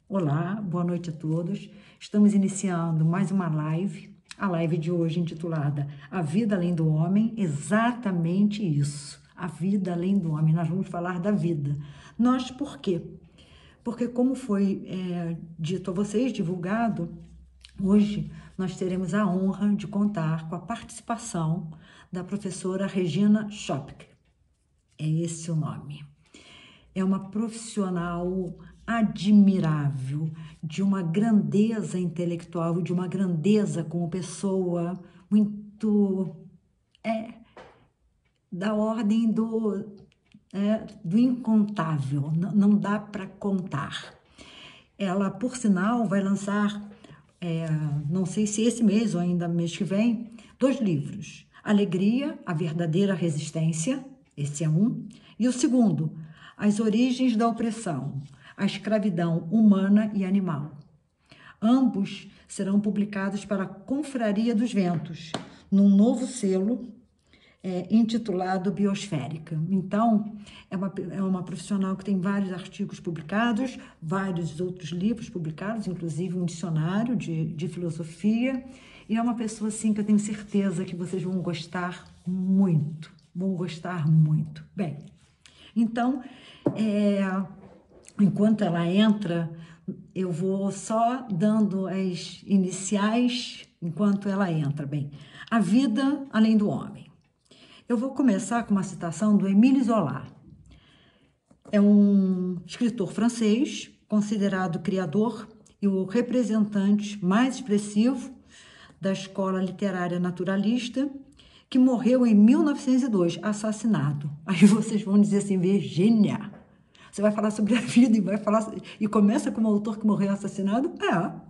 Olá, boa noite a todos. Estamos iniciando mais uma live. A live de hoje intitulada A Vida Além do Homem, exatamente isso. A vida além do homem. Nós vamos falar da vida. Nós por quê? Porque como foi dito a vocês, divulgado, hoje nós teremos a honra de contar com a participação da professora Regina Schopke. É esse o nome. É uma profissional admirável, de uma grandeza intelectual, de uma grandeza como pessoa, muito da ordem do incontável, não dá para contar. Ela, por sinal, vai lançar, não sei se esse mês ou ainda mês que vem, 2 livros. Alegria, a verdadeira resistência, esse é um, e o segundo, As origens da opressão, a escravidão humana e animal. Ambos serão publicados para a Confraria dos Ventos, num novo selo intitulado Biosférica. Então, é uma profissional que tem vários artigos publicados, vários outros livros publicados, inclusive um dicionário de filosofia, e é uma pessoa, assim, que eu tenho certeza que vocês vão gostar muito, Bem, então, enquanto ela entra, eu vou só dando as iniciais enquanto ela entra. Bem, a vida além do homem. Eu vou começar com uma citação do Émile Zola. É um escritor francês, considerado o criador e o representante mais expressivo da escola literária naturalista, que morreu em 1902, assassinado. Aí vocês vão dizer assim, Virgínia, você vai falar sobre a vida e começa com um autor que morreu assassinado?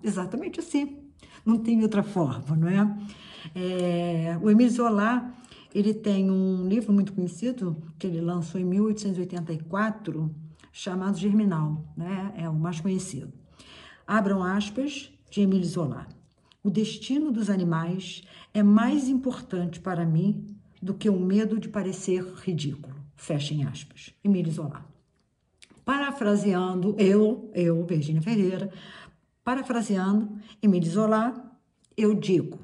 Exatamente assim. Não tem outra forma, não é? O Émile Zola, ele tem um livro muito conhecido, que ele lançou em 1884, chamado Germinal, né? É o mais conhecido. Abram aspas, de Émile Zola. O destino dos animais é mais importante para mim do que o medo de parecer ridículo. Fechem aspas. Émile Zola. Parafraseando, Virgínia Ferreira, parafraseando Émile Zola, eu digo,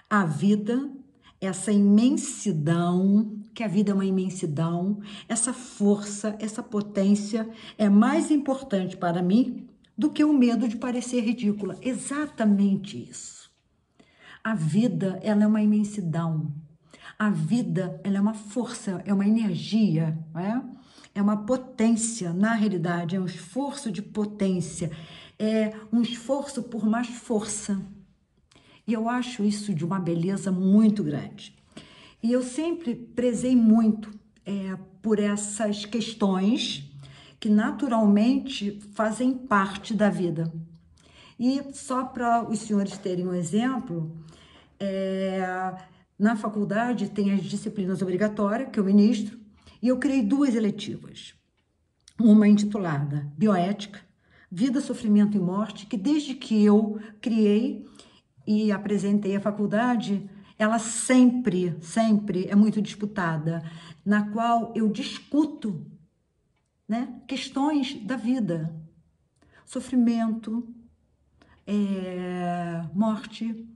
a vida, essa imensidão, que a vida é uma imensidão, essa força, essa potência é mais importante para mim do que o medo de parecer ridícula. Exatamente isso. A vida, ela é uma imensidão. A vida, ela é uma força, é uma energia, não é? É uma potência, na realidade, é um esforço de potência, é um esforço por mais força. E eu acho isso de uma beleza muito grande. E eu sempre prezei muito por essas questões que naturalmente fazem parte da vida. E só para os senhores terem um exemplo, na faculdade tem as disciplinas obrigatórias, que eu ministro, e eu criei 2 eletivas. Uma intitulada Bioética, Vida, Sofrimento e Morte, que desde que eu criei e apresentei à faculdade, ela sempre é muito disputada, na qual eu discuto, né, questões da vida, sofrimento, morte,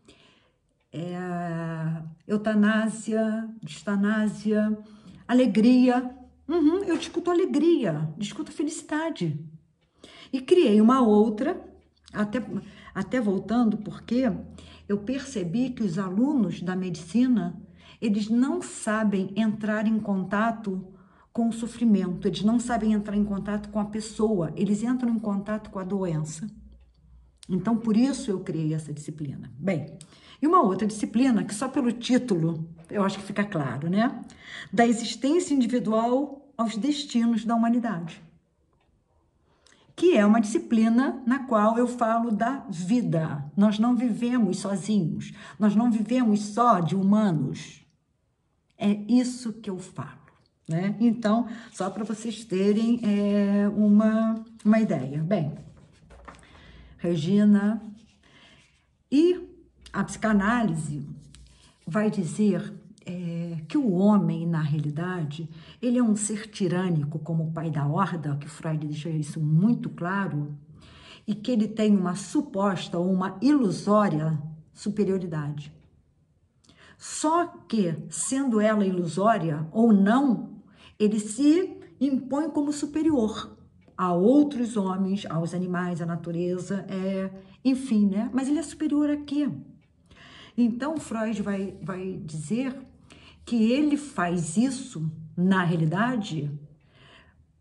eutanásia, distanásia, alegria. Eu discuto alegria, discuto felicidade. E criei uma outra, até voltando, porque eu percebi que os alunos da medicina, eles não sabem entrar em contato com o sofrimento, eles não sabem entrar em contato com a pessoa, eles entram em contato com a doença. Então, por isso eu criei essa disciplina. Bem, e uma outra disciplina que só pelo título eu acho que fica claro, né? Da existência individual aos destinos da humanidade. Que é uma disciplina na qual eu falo da vida. Nós não vivemos sozinhos, nós não vivemos só de humanos. É isso que eu falo, né? Então, só para vocês terem uma ideia. Bem, Regina, e a psicanálise vai dizer que o homem, na realidade, ele é um ser tirânico, como o pai da horda, que Freud deixa isso muito claro, e que ele tem uma suposta ou uma ilusória superioridade. Só que, sendo ela ilusória ou não, ele se impõe como superior a outros homens, aos animais, à natureza, enfim, né? Mas ele é superior a quê? Então, Freud vai dizer que ele faz isso, na realidade,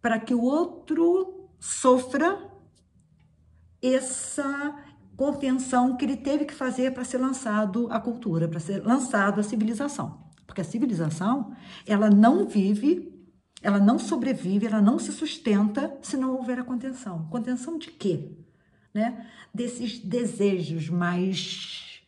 para que o outro sofra essa contenção que ele teve que fazer para ser lançado à cultura, para ser lançado à civilização. Porque a civilização, ela não vive, ela não sobrevive, ela não se sustenta se não houver a contenção. Contenção de quê? Né? Desses desejos mais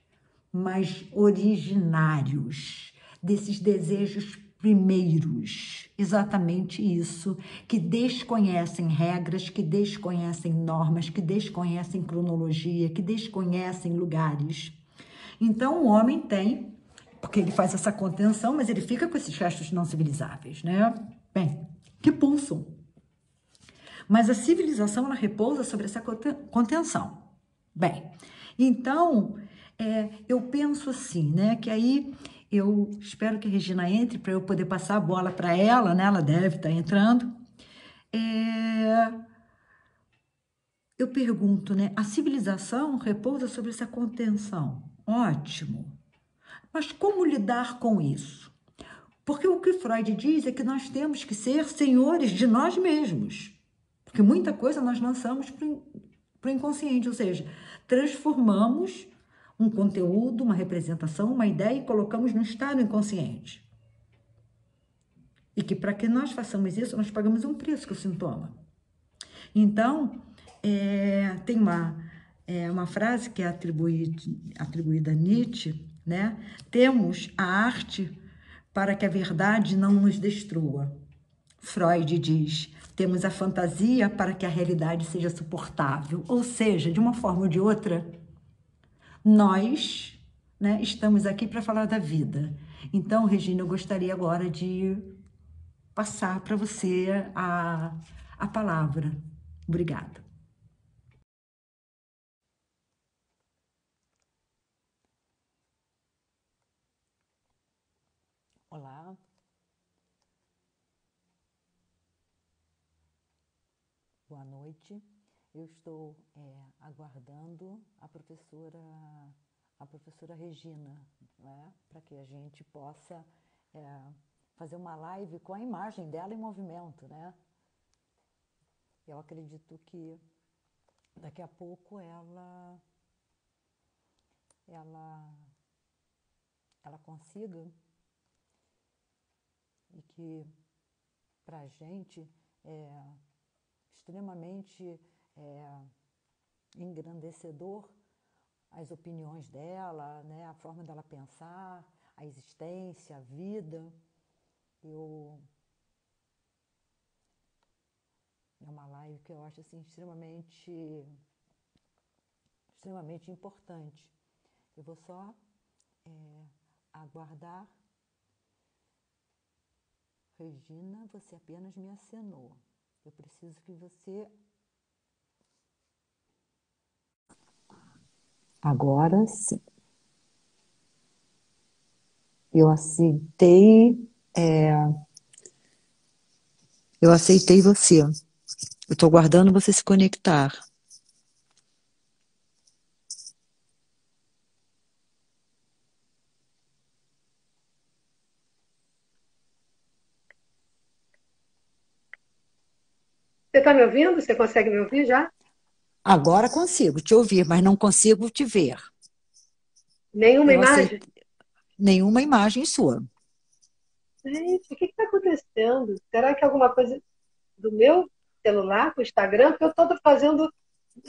originários, desses desejos primeiros, exatamente isso, que desconhecem regras, que desconhecem normas, que desconhecem cronologia, que desconhecem lugares. Então o homem tem, porque ele faz essa contenção, mas ele fica com esses restos não civilizáveis, né? Bem, que pulsam. Mas a civilização, ela repousa sobre essa contenção. Bem, então, eu penso assim, né, que aí eu espero que a Regina entre para eu poder passar a bola para ela, né, ela deve estar entrando. Eu pergunto, né, a civilização repousa sobre essa contenção. Ótimo. Mas como lidar com isso? Porque o que Freud diz é que nós temos que ser senhores de nós mesmos. Porque muita coisa nós lançamos para o inconsciente, ou seja, transformamos um conteúdo, uma representação, uma ideia e colocamos no estado inconsciente. E que para que nós façamos isso, nós pagamos um preço, que é o sintoma. Então, tem uma frase que é atribuída a Nietzsche, né? Temos a arte para que a verdade não nos destrua. Freud diz, temos a fantasia para que a realidade seja suportável. Ou seja, de uma forma ou de outra, nós, né, estamos aqui para falar da vida. Então, Regina, eu gostaria agora de passar para você a palavra. Obrigada. Olá, boa noite. Eu estou aguardando a professora Regina, né, para que a gente possa fazer uma live com a imagem dela em movimento, né? Eu acredito que daqui a pouco ela consiga, e que para a gente é extremamente engrandecedor as opiniões dela, né, a forma dela pensar, a existência, a vida. É uma live que eu acho assim, extremamente importante. Eu vou só aguardar. Regina, você apenas me acenou. Eu preciso que você... Agora sim. Eu aceitei você. Eu estou aguardando você se conectar. Você está me ouvindo? Você consegue me ouvir já? Agora consigo te ouvir, mas não consigo te ver. Nenhuma Eu imagem? aceitei nenhuma imagem sua. Gente, o que está acontecendo? Será que é alguma coisa do meu celular, com o Instagram? Porque eu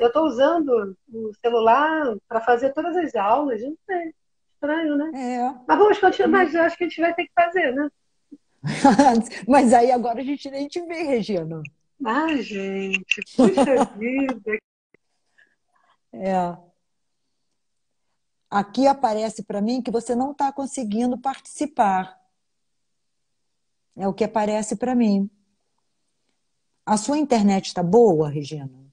estou usando o celular para fazer todas as aulas. Não sei, estranho, né? É. Mas vamos continuar, mas eu acho que a gente vai ter que fazer, né? Mas aí agora a gente nem te vê, Regina. Ai, gente, puxa vida. É. Aqui aparece para mim que você não está conseguindo participar. É o que aparece para mim. A sua internet está boa, Regina?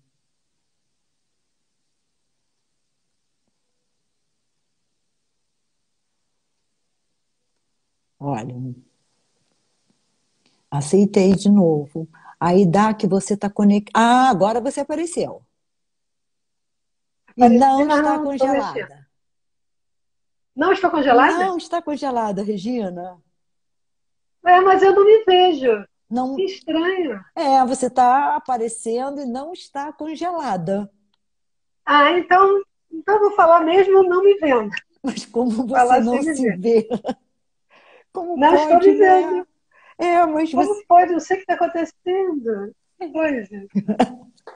Olha, aceitei de novo. Aí dá que você está conectado. Ah, agora você apareceu. E não Aparecer, mas está não estou mexendo. congelada. Não estou congelada? Não está congelada, Regina. É, mas eu não me vejo. Que Não, estranho. você está aparecendo e não está congelada. Ah, então eu vou falar mesmo não me vendo. Mas como você Falar não sem me se ver. vê, como Não estou pode, me né? vendo. Mas Como você. pode? Não sei o que está acontecendo. Coisa.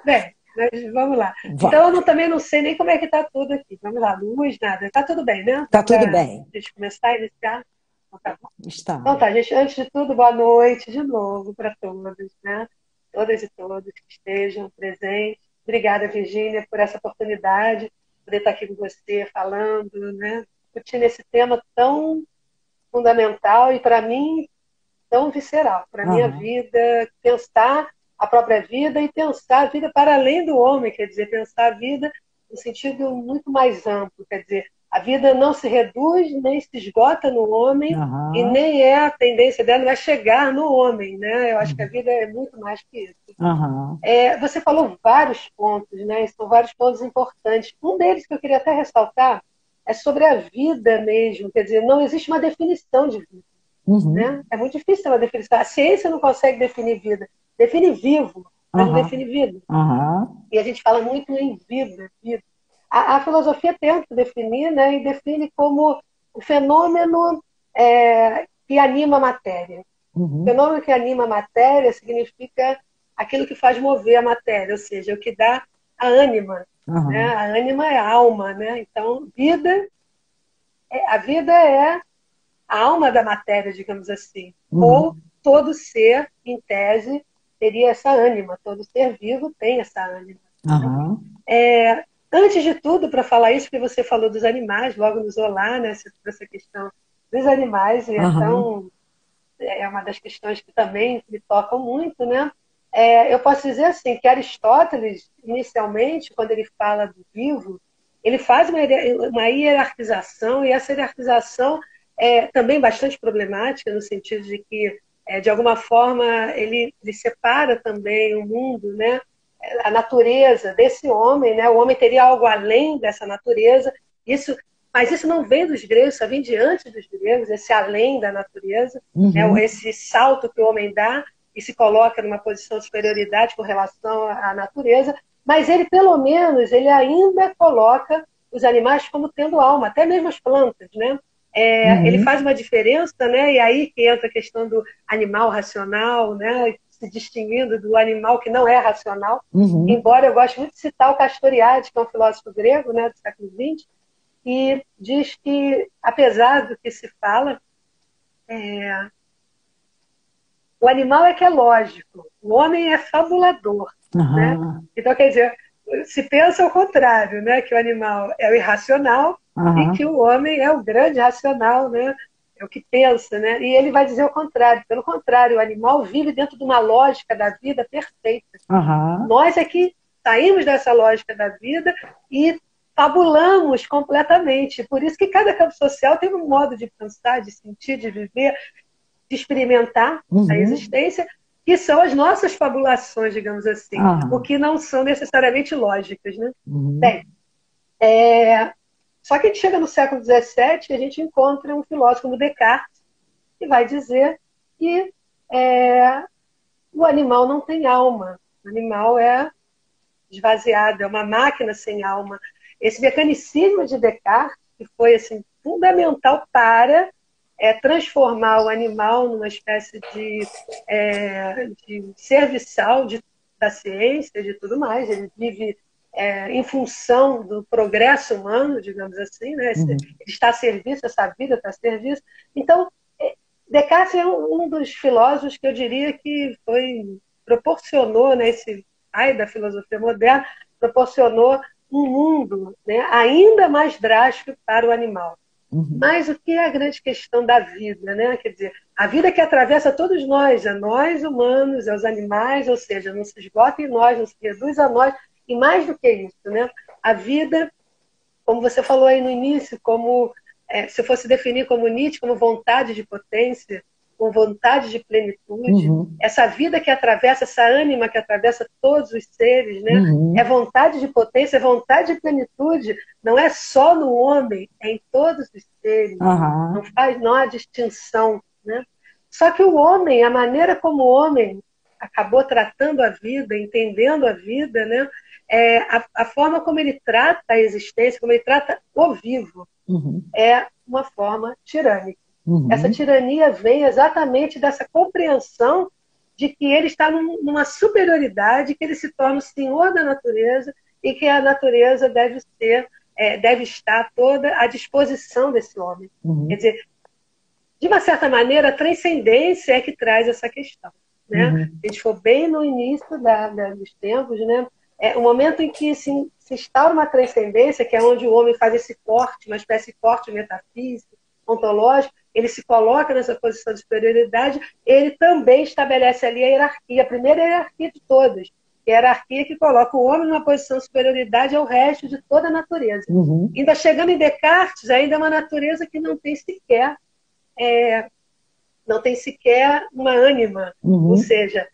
Bem, mas vamos lá. Então, Vamos. também não sei nem como é que está tudo aqui. Vamos lá, luz, nada. Está tudo bem, né? Tá tudo Para a bem. gente começar a iniciar? Então, tá bom. Está. Então tá, gente, antes de tudo, boa noite de novo para todos, né? Todas e todos que estejam presentes. Obrigada, Virgínia, por essa oportunidade, poder estar aqui com você falando, né? Discutindo esse tema tão fundamental e, para mim, tão visceral para a minha Aham. vida, pensar a própria vida e pensar a vida para além do homem, quer dizer, pensar a vida no sentido muito mais amplo, quer dizer, a vida não se reduz nem se esgota no homem e Aham. nem é a tendência dela não é chegar no homem, né? Eu acho que a vida é muito mais que isso. Aham. Você falou vários pontos, né? São vários pontos importantes. Um deles que eu queria até ressaltar é sobre a vida mesmo, quer dizer, não existe uma definição de vida, Uhum. né? É muito difícil ela definir. A ciência não consegue definir vida. Define vivo, mas não define Aham. vida. Aham. E a gente fala muito em vida, vida. A filosofia tenta definir, né? E define como o fenômeno que anima a matéria. O Uhum. fenômeno que anima a matéria significa aquilo que faz mover a matéria, ou seja, o que dá a ânima. Né? Aham. A ânima é a alma, né? Então, a vida é a alma da matéria, digamos assim. Ou Uhum. todo ser, em tese, teria essa ânima. Todo ser vivo tem essa ânima. Né? Aham. Antes de tudo, para falar isso, que você falou dos animais, logo nos olá, né, essa questão dos animais, e Aham. então é uma das questões que também me tocam muito, né? Eu posso dizer assim, que Aristóteles, inicialmente, quando ele fala do vivo, ele faz uma hierarquização, e essa hierarquização é também bastante problemática, no sentido de que, de alguma forma, ele separa também o mundo, né? A natureza desse homem, né? O homem teria algo além dessa natureza, isso, mas isso não vem dos gregos, só vem de antes dos gregos, esse além da natureza, né? Uhum. Esse salto que o homem dá e se coloca numa posição de superioridade com relação à natureza, mas ele, pelo menos, ele ainda coloca os animais como tendo alma, até mesmo as plantas, né? Ele Uhum. faz uma diferença, né? E aí que entra a questão do animal racional, né? Se distinguindo do animal que não é racional. Uhum. Embora eu goste muito de citar o Castoriadis, que é um filósofo grego, né, do século XX, e diz que, apesar do que se fala, o animal é que é lógico, o homem é fabulador, né? Aham. Então, quer dizer, se pensa ao contrário, né? Que o animal é o irracional e que Aham. o homem é o grande racional, né? É o que pensa, né? E ele vai dizer o contrário. Pelo contrário, o animal vive dentro de uma lógica da vida perfeita. Aham. Nós é que saímos dessa lógica da vida e fabulamos completamente. Por isso que cada campo social tem um modo de pensar, de sentir, de viver, de experimentar a Uhum. existência, que são as nossas fabulações, digamos assim, o Aham. que não são necessariamente lógicas. Né? Uhum. Bem, só que a gente chega no século XVII e a gente encontra um filósofo como Descartes, que vai dizer que o animal não tem alma, o animal é esvaziado, é uma máquina sem alma. Esse mecanicismo de Descartes, que foi assim, fundamental para transformar o animal numa espécie de serviçal da ciência, de tudo mais. Ele vive em função do progresso humano, digamos assim, né? Ele Uhum. está a serviço, essa vida está a serviço. Então, Descartes é um dos filósofos que eu diria que proporcionou, né, esse pai da filosofia moderna, proporcionou um mundo, né, ainda mais drástico para o animal. Uhum. Mas o que é a grande questão da vida, né? Quer dizer, a vida que atravessa todos nós, a nós humanos, aos animais, ou seja, não se esgota em nós, não se reduz a nós, e mais do que isso, né? A vida, como você falou aí no início, como se eu fosse definir como Nietzsche, como vontade de potência, com vontade de plenitude, essa vida que atravessa, essa ânima que atravessa todos os seres, né? É vontade de potência, é vontade de plenitude, não é só no homem, é em todos os seres. Não há distinção, né? Só que o homem, a maneira como o homem acabou tratando a vida, entendendo a vida, né? A forma como ele trata a existência, como ele trata o vivo, é uma forma tirânica. Essa tirania vem exatamente dessa compreensão de que ele está numa superioridade, que ele se torna o senhor da natureza e que a natureza deve estar toda à disposição desse homem. Quer dizer, de uma certa maneira, a transcendência é que traz essa questão. Né? Se a gente for bem no início dos tempos, né? O momento em que se instaura uma transcendência, que é onde o homem faz esse corte, uma espécie de corte metafísico, ontológico, ele se coloca nessa posição de superioridade, ele também estabelece ali a hierarquia, a primeira hierarquia de todas, que é a hierarquia que coloca o homem numa posição de superioridade ao resto de toda a natureza. Ainda chegando em Descartes, ainda é uma natureza que não tem sequer uma ânima, ou seja,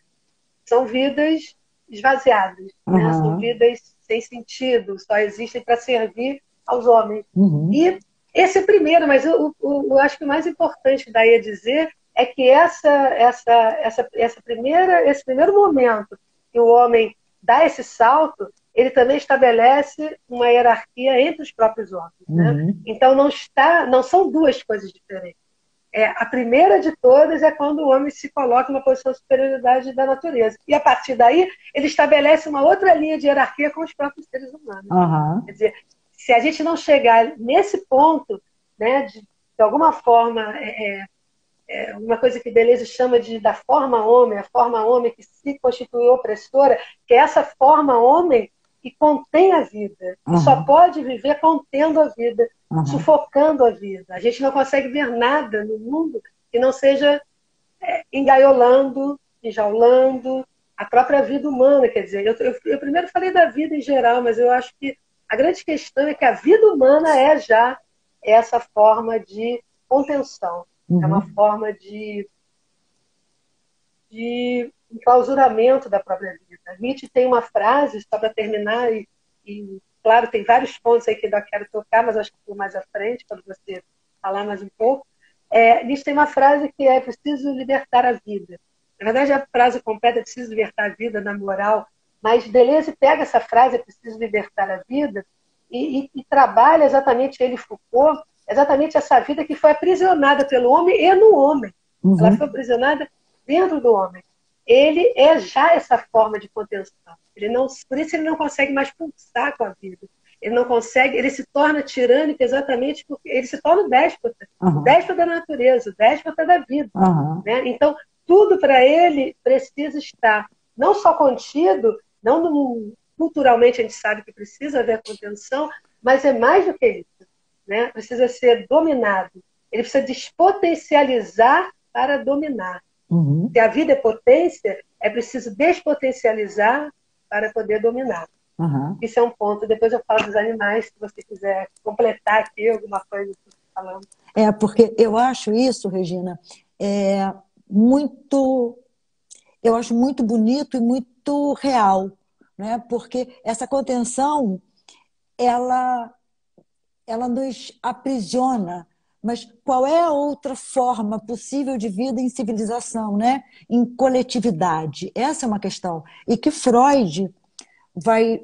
são vidas esvaziadas, né? São vidas sem sentido, só existem para servir aos homens. E esse é o primeiro, mas eu acho que o mais importante daí a dizer é que esse primeiro momento que o homem dá esse salto, ele também estabelece uma hierarquia entre os próprios homens. Né? Então não são duas coisas diferentes. A primeira de todas é quando o homem se coloca numa posição de superioridade da natureza. E a partir daí, ele estabelece uma outra linha de hierarquia com os próprios seres humanos. Quer dizer, se a gente não chegar nesse ponto, né, de alguma forma, uma coisa que Deleuze chama da forma homem, a forma homem que se constituiu opressora, que é essa forma homem que contém a vida, que só pode viver contendo a vida, sufocando a vida. A gente não consegue ver nada no mundo que não seja engaiolando, enjaulando a própria vida humana. Quer dizer, eu primeiro falei da vida em geral, mas eu acho que a grande questão é que a vida humana é já essa forma de contenção, é uma forma de enclausuramento da própria vida. Nietzsche tem uma frase, só para terminar, e claro, tem vários pontos aí que eu quero tocar, mas acho que vou mais à frente, para você falar mais um pouco. Nietzsche tem uma frase que é preciso libertar a vida. Na verdade, a frase completa é preciso libertar a vida da moral, mas Deleuze pega essa frase, é preciso libertar a vida, e trabalha exatamente, ele Foucault, exatamente essa vida que foi aprisionada pelo homem e no homem. Ela foi aprisionada dentro do homem. Ele é já essa forma de contenção. Por isso ele não consegue mais pulsar com a vida. Ele não consegue, ele se torna tirânico exatamente porque ele se torna o déspota. O déspota da natureza, o déspota da vida. Né? Então, tudo para ele precisa estar não só contido, culturalmente a gente sabe que precisa haver contenção, mas é mais do que isso. Né? Precisa ser dominado. Ele precisa despotencializar para dominar. Se a vida é potência, é preciso despotencializar para poder dominar. Isso é um ponto. Depois eu falo dos animais, se você quiser completar aqui alguma coisa que você está falando. Porque eu acho isso, Regina, eu acho muito bonito e muito real, né? Porque essa contenção, ela nos aprisiona. Mas qual é a outra forma possível de vida em civilização, né? Em coletividade? Essa é uma questão. E que Freud vai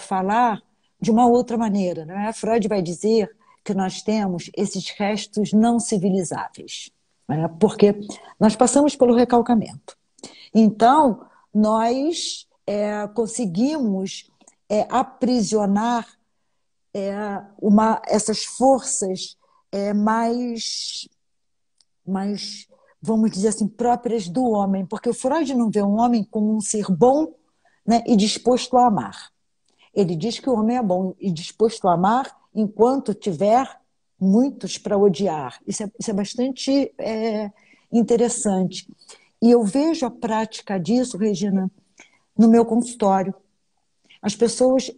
falar de uma outra maneira. Né? Freud vai dizer que nós temos esses restos não civilizáveis, né? Porque nós passamos pelo recalcamento. Então, nós conseguimos aprisionar essas forças mais, vamos dizer assim, próprias do homem, porque o Freud não vê um homem como um ser bom, né, e disposto a amar. Ele diz que o homem é bom e disposto a amar enquanto tiver muitos para odiar. Isso é bastante interessante. E eu vejo a prática disso, Regina, no meu consultório. As pessoas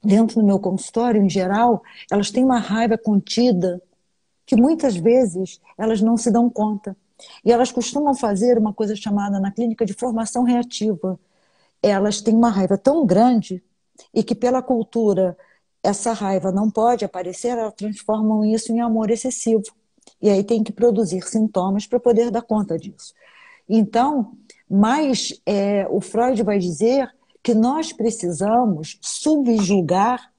dentro do meu consultório, em geral, elas têm uma raiva contida que muitas vezes elas não se dão conta. E elas costumam fazer uma coisa chamada na clínica de formação reativa. Elas têm uma raiva tão grande e que pela cultura essa raiva não pode aparecer, elas transformam isso em amor excessivo. E aí tem que produzir sintomas para poder dar conta disso. Então, mas o Freud vai dizer que nós precisamos subjugar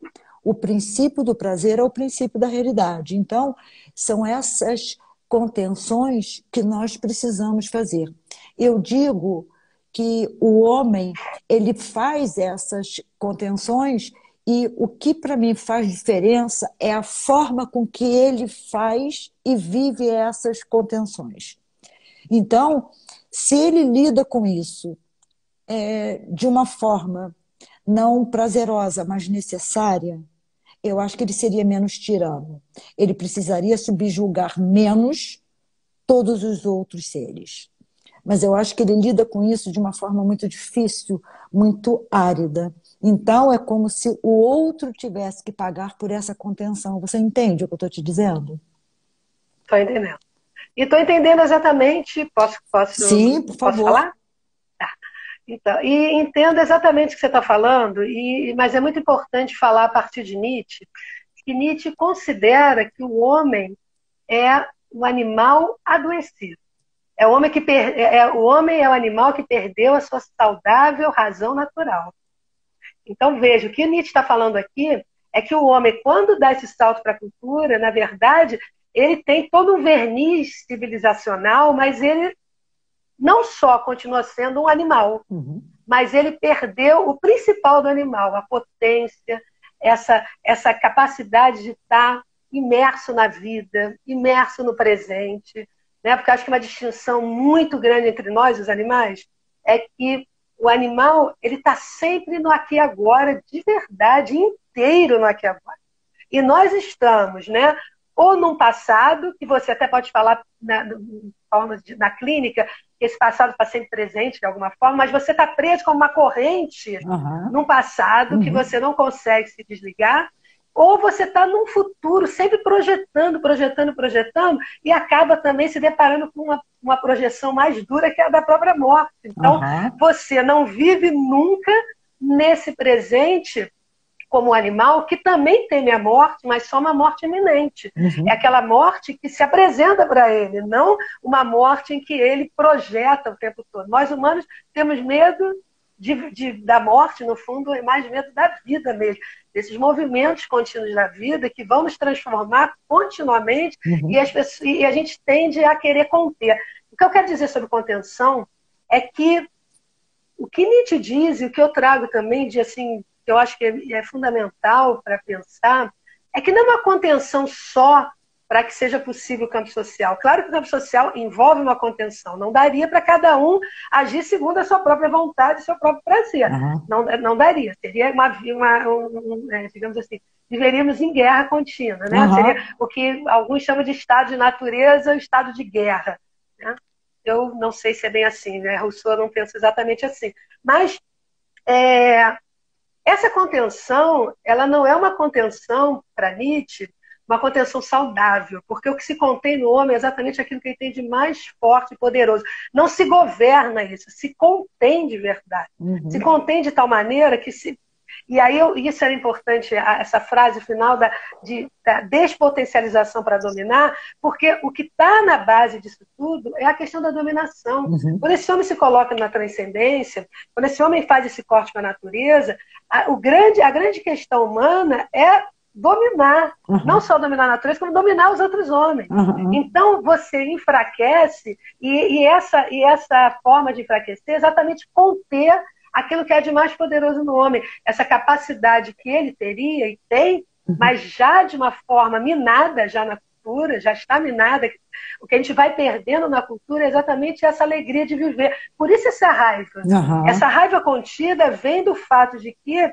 o princípio do prazer ao princípio da realidade. Então, são essas contenções que nós precisamos fazer. Eu digo que o homem, ele faz essas contenções e o que para mim faz diferença é a forma com que ele faz e vive essas contenções. Então, se ele lida com isso de uma forma não prazerosa, mas necessária, eu acho que ele seria menos tirano. Ele precisaria subjugar menos todos os outros seres. Mas eu acho que ele lida com isso de uma forma muito difícil, muito árida. Então, é como se o outro tivesse que pagar por essa contenção. Você entende o que eu estou te dizendo? Estou entendendo. E estou entendendo exatamente. Sim, por favor. Posso falar? Tá. Então, e entendo exatamente o que você está falando, mas é muito importante falar a partir de Nietzsche, que Nietzsche considera que o homem é um animal adoecido. O homem é o animal que perdeu a sua saudável razão natural. Então, veja, o que Nietzsche está falando aqui é que o homem, quando dá esse salto para a cultura, na verdade, ele tem todo um verniz civilizacional, mas ele não só continua sendo um animal, mas ele perdeu o principal do animal, a potência, essa capacidade de estar imerso na vida, imerso no presente, né? Porque acho que uma distinção muito grande entre nós, os animais, é que o animal ele está sempre no aqui e agora, de verdade, inteiro no aqui e agora. E nós estamos, né? Ou num passado, que você até pode falar na clínica, que esse passado está sempre presente de alguma forma, mas você está preso como uma corrente num passado que você não consegue se desligar, ou você está num futuro sempre projetando, e acaba também se deparando com uma projeção mais dura que é a da própria morte. Então, você não vive nunca nesse presente como um animal que também teme a morte, mas só uma morte iminente. É aquela morte que se apresenta para ele, não uma morte em que ele projeta o tempo todo. Nós humanos temos medo da morte, no fundo, é mais medo da vida mesmo, desses movimentos contínuos da vida que vão nos transformar continuamente e a gente tende a querer conter. O que eu quero dizer sobre contenção é que o que Nietzsche diz, e o que eu trago também de assim, que eu acho que é fundamental para pensar, é que não é uma contenção só para que seja possível o campo social. Claro que o campo social envolve uma contenção. Não daria para cada um agir segundo a sua própria vontade e seu próprio prazer. Não daria. Seria digamos assim, viveríamos em guerra contínua. Né? Seria o que alguns chamam de estado de natureza, o estado de guerra. Né? Eu não sei se é bem assim. Né? Rousseau não pensa exatamente assim. Mas essa contenção, ela não é uma contenção, para Nietzsche, uma contenção saudável, porque o que se contém no homem é exatamente aquilo que ele tem de mais forte e poderoso. Não se governa isso, se contém de verdade. Se contém de tal maneira que se... E aí, isso era importante, essa frase final da despotencialização para dominar, porque o que está na base disso tudo é a questão da dominação. Quando esse homem se coloca na transcendência, quando esse homem faz esse corte com a natureza, a grande questão humana é dominar, não só dominar a natureza, como dominar os outros homens. Então, você enfraquece, e essa forma de enfraquecer é exatamente conter aquilo que é de mais poderoso no homem, essa capacidade que ele teria e tem, mas já de uma forma minada, já na cultura, já está minada. O que a gente vai perdendo na cultura é exatamente essa alegria de viver. Por isso essa raiva. Essa raiva contida vem do fato de que,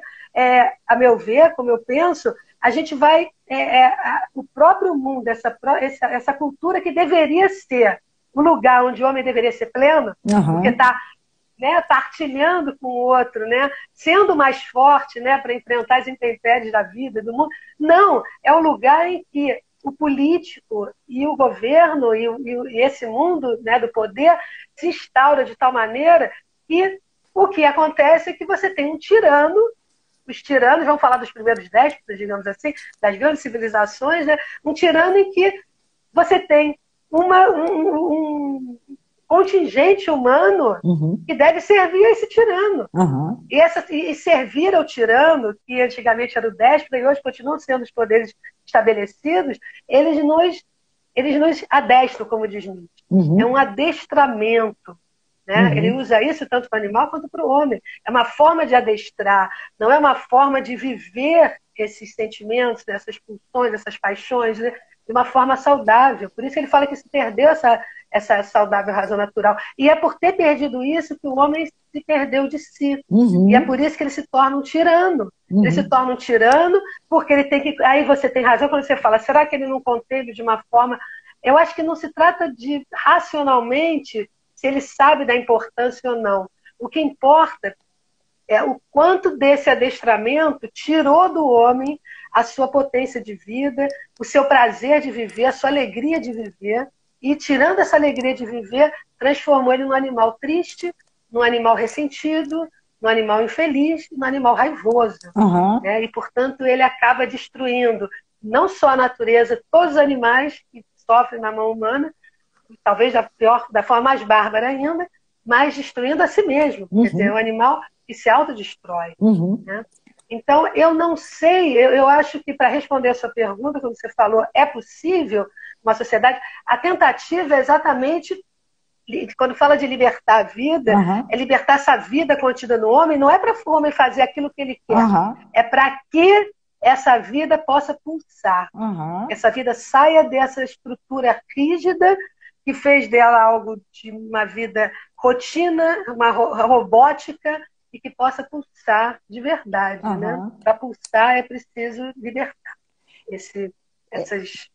a meu ver, como eu penso, a gente vai... o próprio mundo, essa cultura que deveria ser o lugar onde o homem deveria ser pleno, porque está né, partilhando com o outro, né, sendo mais forte, né, para enfrentar as intempéries da vida, do mundo. Não, é um lugar em que o político e o governo e esse mundo, né, do poder se instaura de tal maneira que o que acontece é que você tem um tirano, os tiranos, vamos falar dos primeiros déspotas, digamos assim, das grandes civilizações, né, um tirano em que você tem um contingente humano Uhum. que deve servir a esse tirano. Uhum. E servir ao tirano, que antigamente era o déspota e hoje continuam sendo os poderes estabelecidos, eles nos adestram, como diz Nietzsche. É um Uhum. adestramento. Né? Ele Uhum. usa isso tanto para o animal quanto para o homem. É uma forma de adestrar, não é uma forma de viver esses sentimentos, essas pulsões, essas paixões, né? De uma forma saudável. Por isso ele fala que se perdeu essa saudável razão natural. E é por ter perdido isso que o homem se perdeu de si. E é Uhum. por isso que ele se torna um tirano. Ele se Uhum. torna um tirano porque ele tem que... Aí você tem razão quando você fala, será que ele não conteve de uma forma... Eu acho que não se trata de, racionalmente, se ele sabe da importância ou não. O que importa é o quanto desse adestramento tirou do homem a sua potência de vida, o seu prazer de viver, a sua alegria de viver, e tirando essa alegria de viver, transformou ele num animal triste, num animal ressentido, num animal infeliz, num animal raivoso. Uhum. Né? E, portanto, ele acaba destruindo não só a natureza, todos os animais que sofrem na mão humana, talvez da forma mais bárbara ainda, mas destruindo a si mesmo. Quer dizer, é um Uhum. animal que se autodestrói. Uhum. Né? Então, eu não sei, eu acho que para responder a sua pergunta, como você falou, é possível uma sociedade? A tentativa é exatamente, quando fala de libertar a vida, é Uhum. libertar essa vida contida no homem, não é para o homem fazer aquilo que ele quer, Uhum. é para que essa vida possa pulsar, que Uhum. essa vida saia dessa estrutura rígida que fez dela algo de uma vida rotina, uma robótica, e que possa pulsar de verdade, né? Uhum. Para pulsar é preciso libertar esse, essas,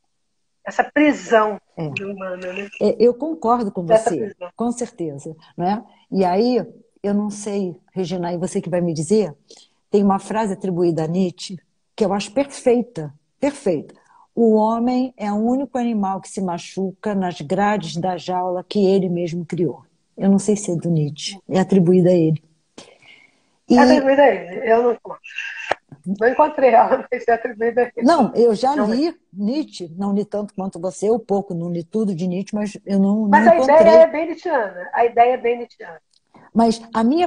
essa prisão É. humana, né? Eu concordo com Dessa você, prisão. com certeza, né? E aí, eu não sei, Regina, e você que vai me dizer, tem uma frase atribuída a Nietzsche que eu acho perfeita, perfeita. O homem é o único animal que se machuca nas grades da jaula que ele mesmo criou. Eu não sei se é do Nietzsche, é atribuída a ele. É E atribuída a ele. Eu não encontrei ela, mas é atribuída a ele. não, eu já Não é. li Nietzsche, não li tanto quanto você, ou pouco, não li tudo de Nietzsche, mas eu não Mas a ideia é encontrei. bem nietzschiana. A ideia é bem nietzschiana. Mas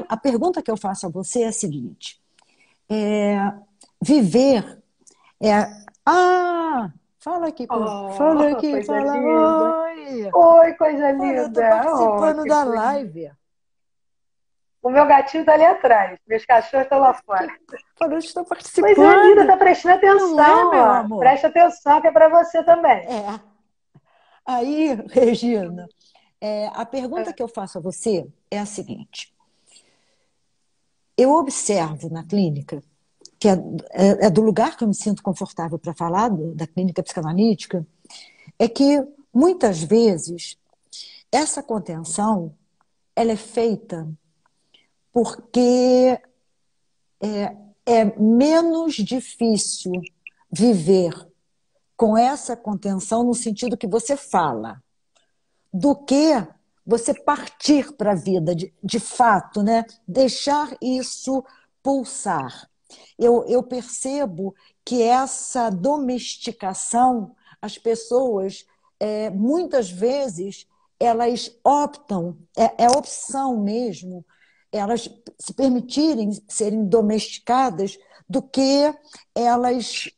a pergunta que eu faço a você é a seguinte: é, viver é. Ah! Oh, fala aqui, coisa fala linda. oi! Oi, coisa Olha, eu estou linda. Oh, participando que da coisa. live. O meu gatinho está ali atrás. Meus cachorros estão lá fora. Falou, estou Coisa linda, participando. tá prestando Não é, atenção, meu ó. amor? Presta atenção que é para você também. É. Aí, Regina, a pergunta É. que eu faço a você é a seguinte: eu observo na clínica, que é do lugar que eu me sinto confortável para falar, da clínica psicanalítica, é que muitas vezes essa contenção ela é feita porque é menos difícil viver com essa contenção no sentido que você fala, do que você partir para a vida de fato, né? Deixar isso pulsar. Eu percebo que essa domesticação, as pessoas, muitas vezes, elas optam, é opção mesmo, elas se permitirem serem domesticadas do que elas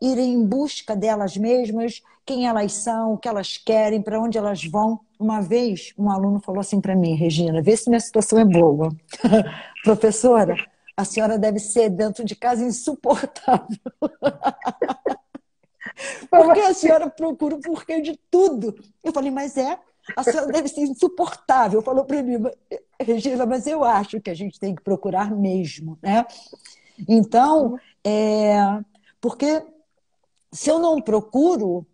irem em busca delas mesmas, quem elas são, o que elas querem, para onde elas vão. Uma vez, um aluno falou assim para mim: Regina, vê se minha situação é boa. Professora, a senhora deve ser dentro de casa insuportável, porque a senhora procura o porquê de tudo. Eu falei, mas a senhora deve ser insuportável. Falou para mim: Regina, mas eu acho que a gente tem que procurar mesmo, né? Então, porque se eu não procuro,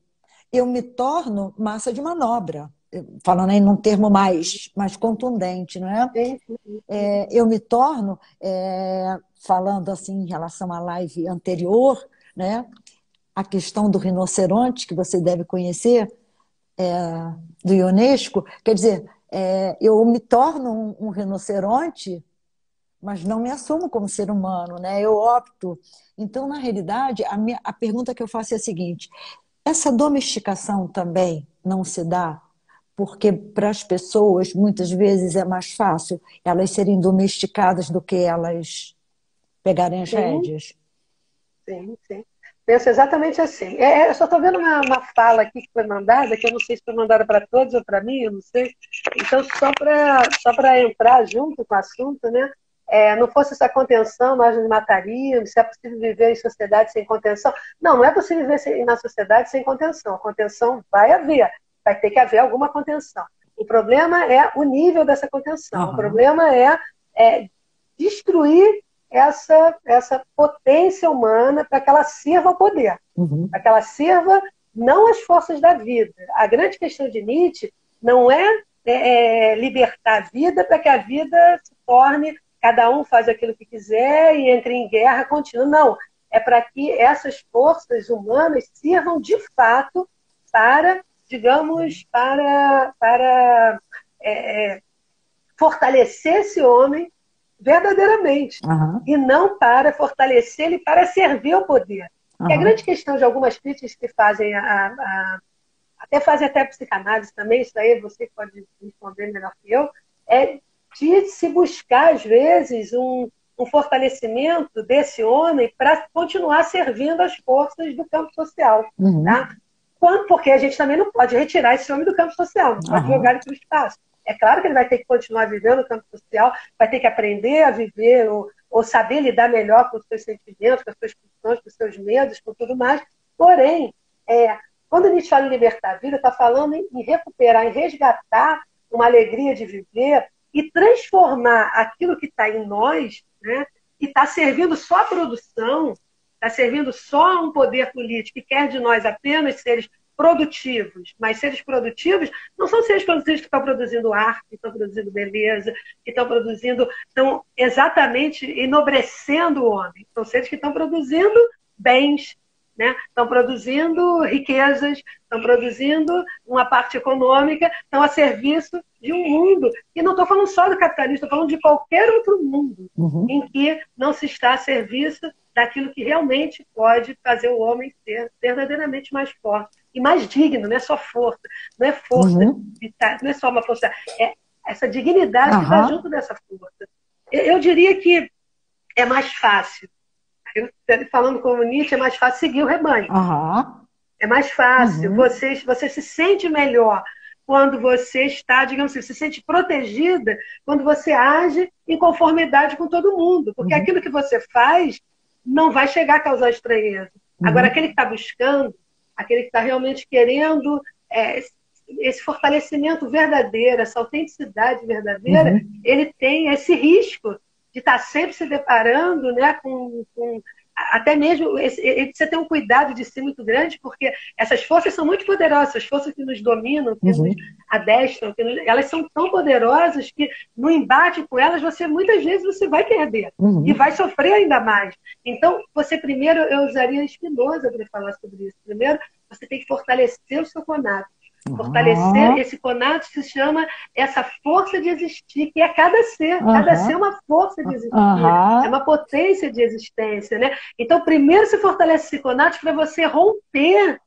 eu me torno massa de manobra. falando aí num termo mais contundente, não é? Sim. Eu me torno, falando assim em relação à live anterior, né? A questão do rinoceronte, que você deve conhecer, do Ionesco, quer dizer, eu me torno um rinoceronte, mas não me assumo como ser humano, né? Eu opto. Então, na realidade, a pergunta que eu faço é a seguinte: essa domesticação também não se dá porque para as pessoas muitas vezes é mais fácil elas serem domesticadas do que elas pegarem as Sim, rédeas? sim, sim. Penso exatamente assim. Eu só estou vendo uma fala aqui que foi mandada, que eu não sei se foi mandada para todos ou para mim, eu não sei. Então, só para entrar junto com o assunto, né? Não fosse essa contenção, nós nos mataríamos, se é possível viver em sociedade sem contenção. Não, não é possível viver na sociedade sem contenção. A contenção vai haver, vai ter que haver alguma contenção. O problema é o nível dessa contenção. O Aham. problema é destruir essa potência humana para que ela sirva ao poder, Uhum. para que ela sirva não às forças da vida. A grande questão de Nietzsche não é libertar a vida para que a vida se torne, cada um faz aquilo que quiser e entre em guerra contínua. Não, é para que essas forças humanas sirvam de fato para, digamos, para fortalecer esse homem verdadeiramente, Aham. e não para fortalecê-lo e para servir ao poder. E a Aham. grande questão de algumas críticas que fazem, até fazem até a psicanálise também, isso aí você pode responder melhor que eu, é de se buscar, às vezes, um fortalecimento desse homem para continuar servindo as forças do campo social. Uhum. Tá? Porque a gente também não pode retirar esse homem do campo social, não pode jogar Aham. ele para o espaço. É claro que ele vai ter que continuar vivendo no campo social, vai ter que aprender a viver ou saber lidar melhor com os seus sentimentos, com as suas pulsões, com os seus medos, com tudo mais. Porém, quando a gente fala em libertar a vida, está falando em recuperar, em resgatar uma alegria de viver e transformar aquilo que está em nós, né, que está servindo só a produção, está servindo só a um poder político que quer de nós apenas seres produtivos, mas seres produtivos não são seres produtivos que estão produzindo arte, que estão produzindo beleza, que estão exatamente enobrecendo o homem. São seres que estão produzindo bens, né? Estão produzindo riquezas, estão produzindo uma parte econômica, estão a serviço de um mundo. E não estou falando só do capitalismo, estou falando de qualquer outro mundo Uhum. em que não se está a serviço daquilo que realmente pode fazer o homem ser verdadeiramente mais forte e mais digno, não é só força, não é força, Uhum. não é só uma força, é essa dignidade que está Aham. junto dessa força. Eu diria que é mais fácil, falando como Nietzsche, é mais fácil seguir o rebanho. Aham. É mais fácil. Uhum. Você se sente melhor quando você está, digamos assim, se sente protegida quando você age em conformidade com todo mundo. Porque Uhum. aquilo que você faz não vai chegar a causar estranheza. Agora, Uhum. aquele que está buscando, aquele que está realmente querendo esse fortalecimento verdadeiro, essa autenticidade verdadeira, Uhum. ele tem esse risco de estar sempre se deparando, né, com até mesmo ele precisa ter um cuidado de si muito grande, porque essas forças são muito poderosas, as forças que nos dominam, que nos Uhum. adestram, elas são tão poderosas que no embate com elas, muitas vezes você vai perder e Uhum. vai sofrer ainda mais. Então, você primeiro, eu usaria Spinoza para falar sobre isso. Primeiro, você tem que fortalecer o seu conato. Fortalecer Aham. esse conato se chama essa força de existir, que é cada ser. Cada ser é Aham. uma força de existir, é Aham. uma potência de existência, né? Então, primeiro se fortalece esse conato para você romper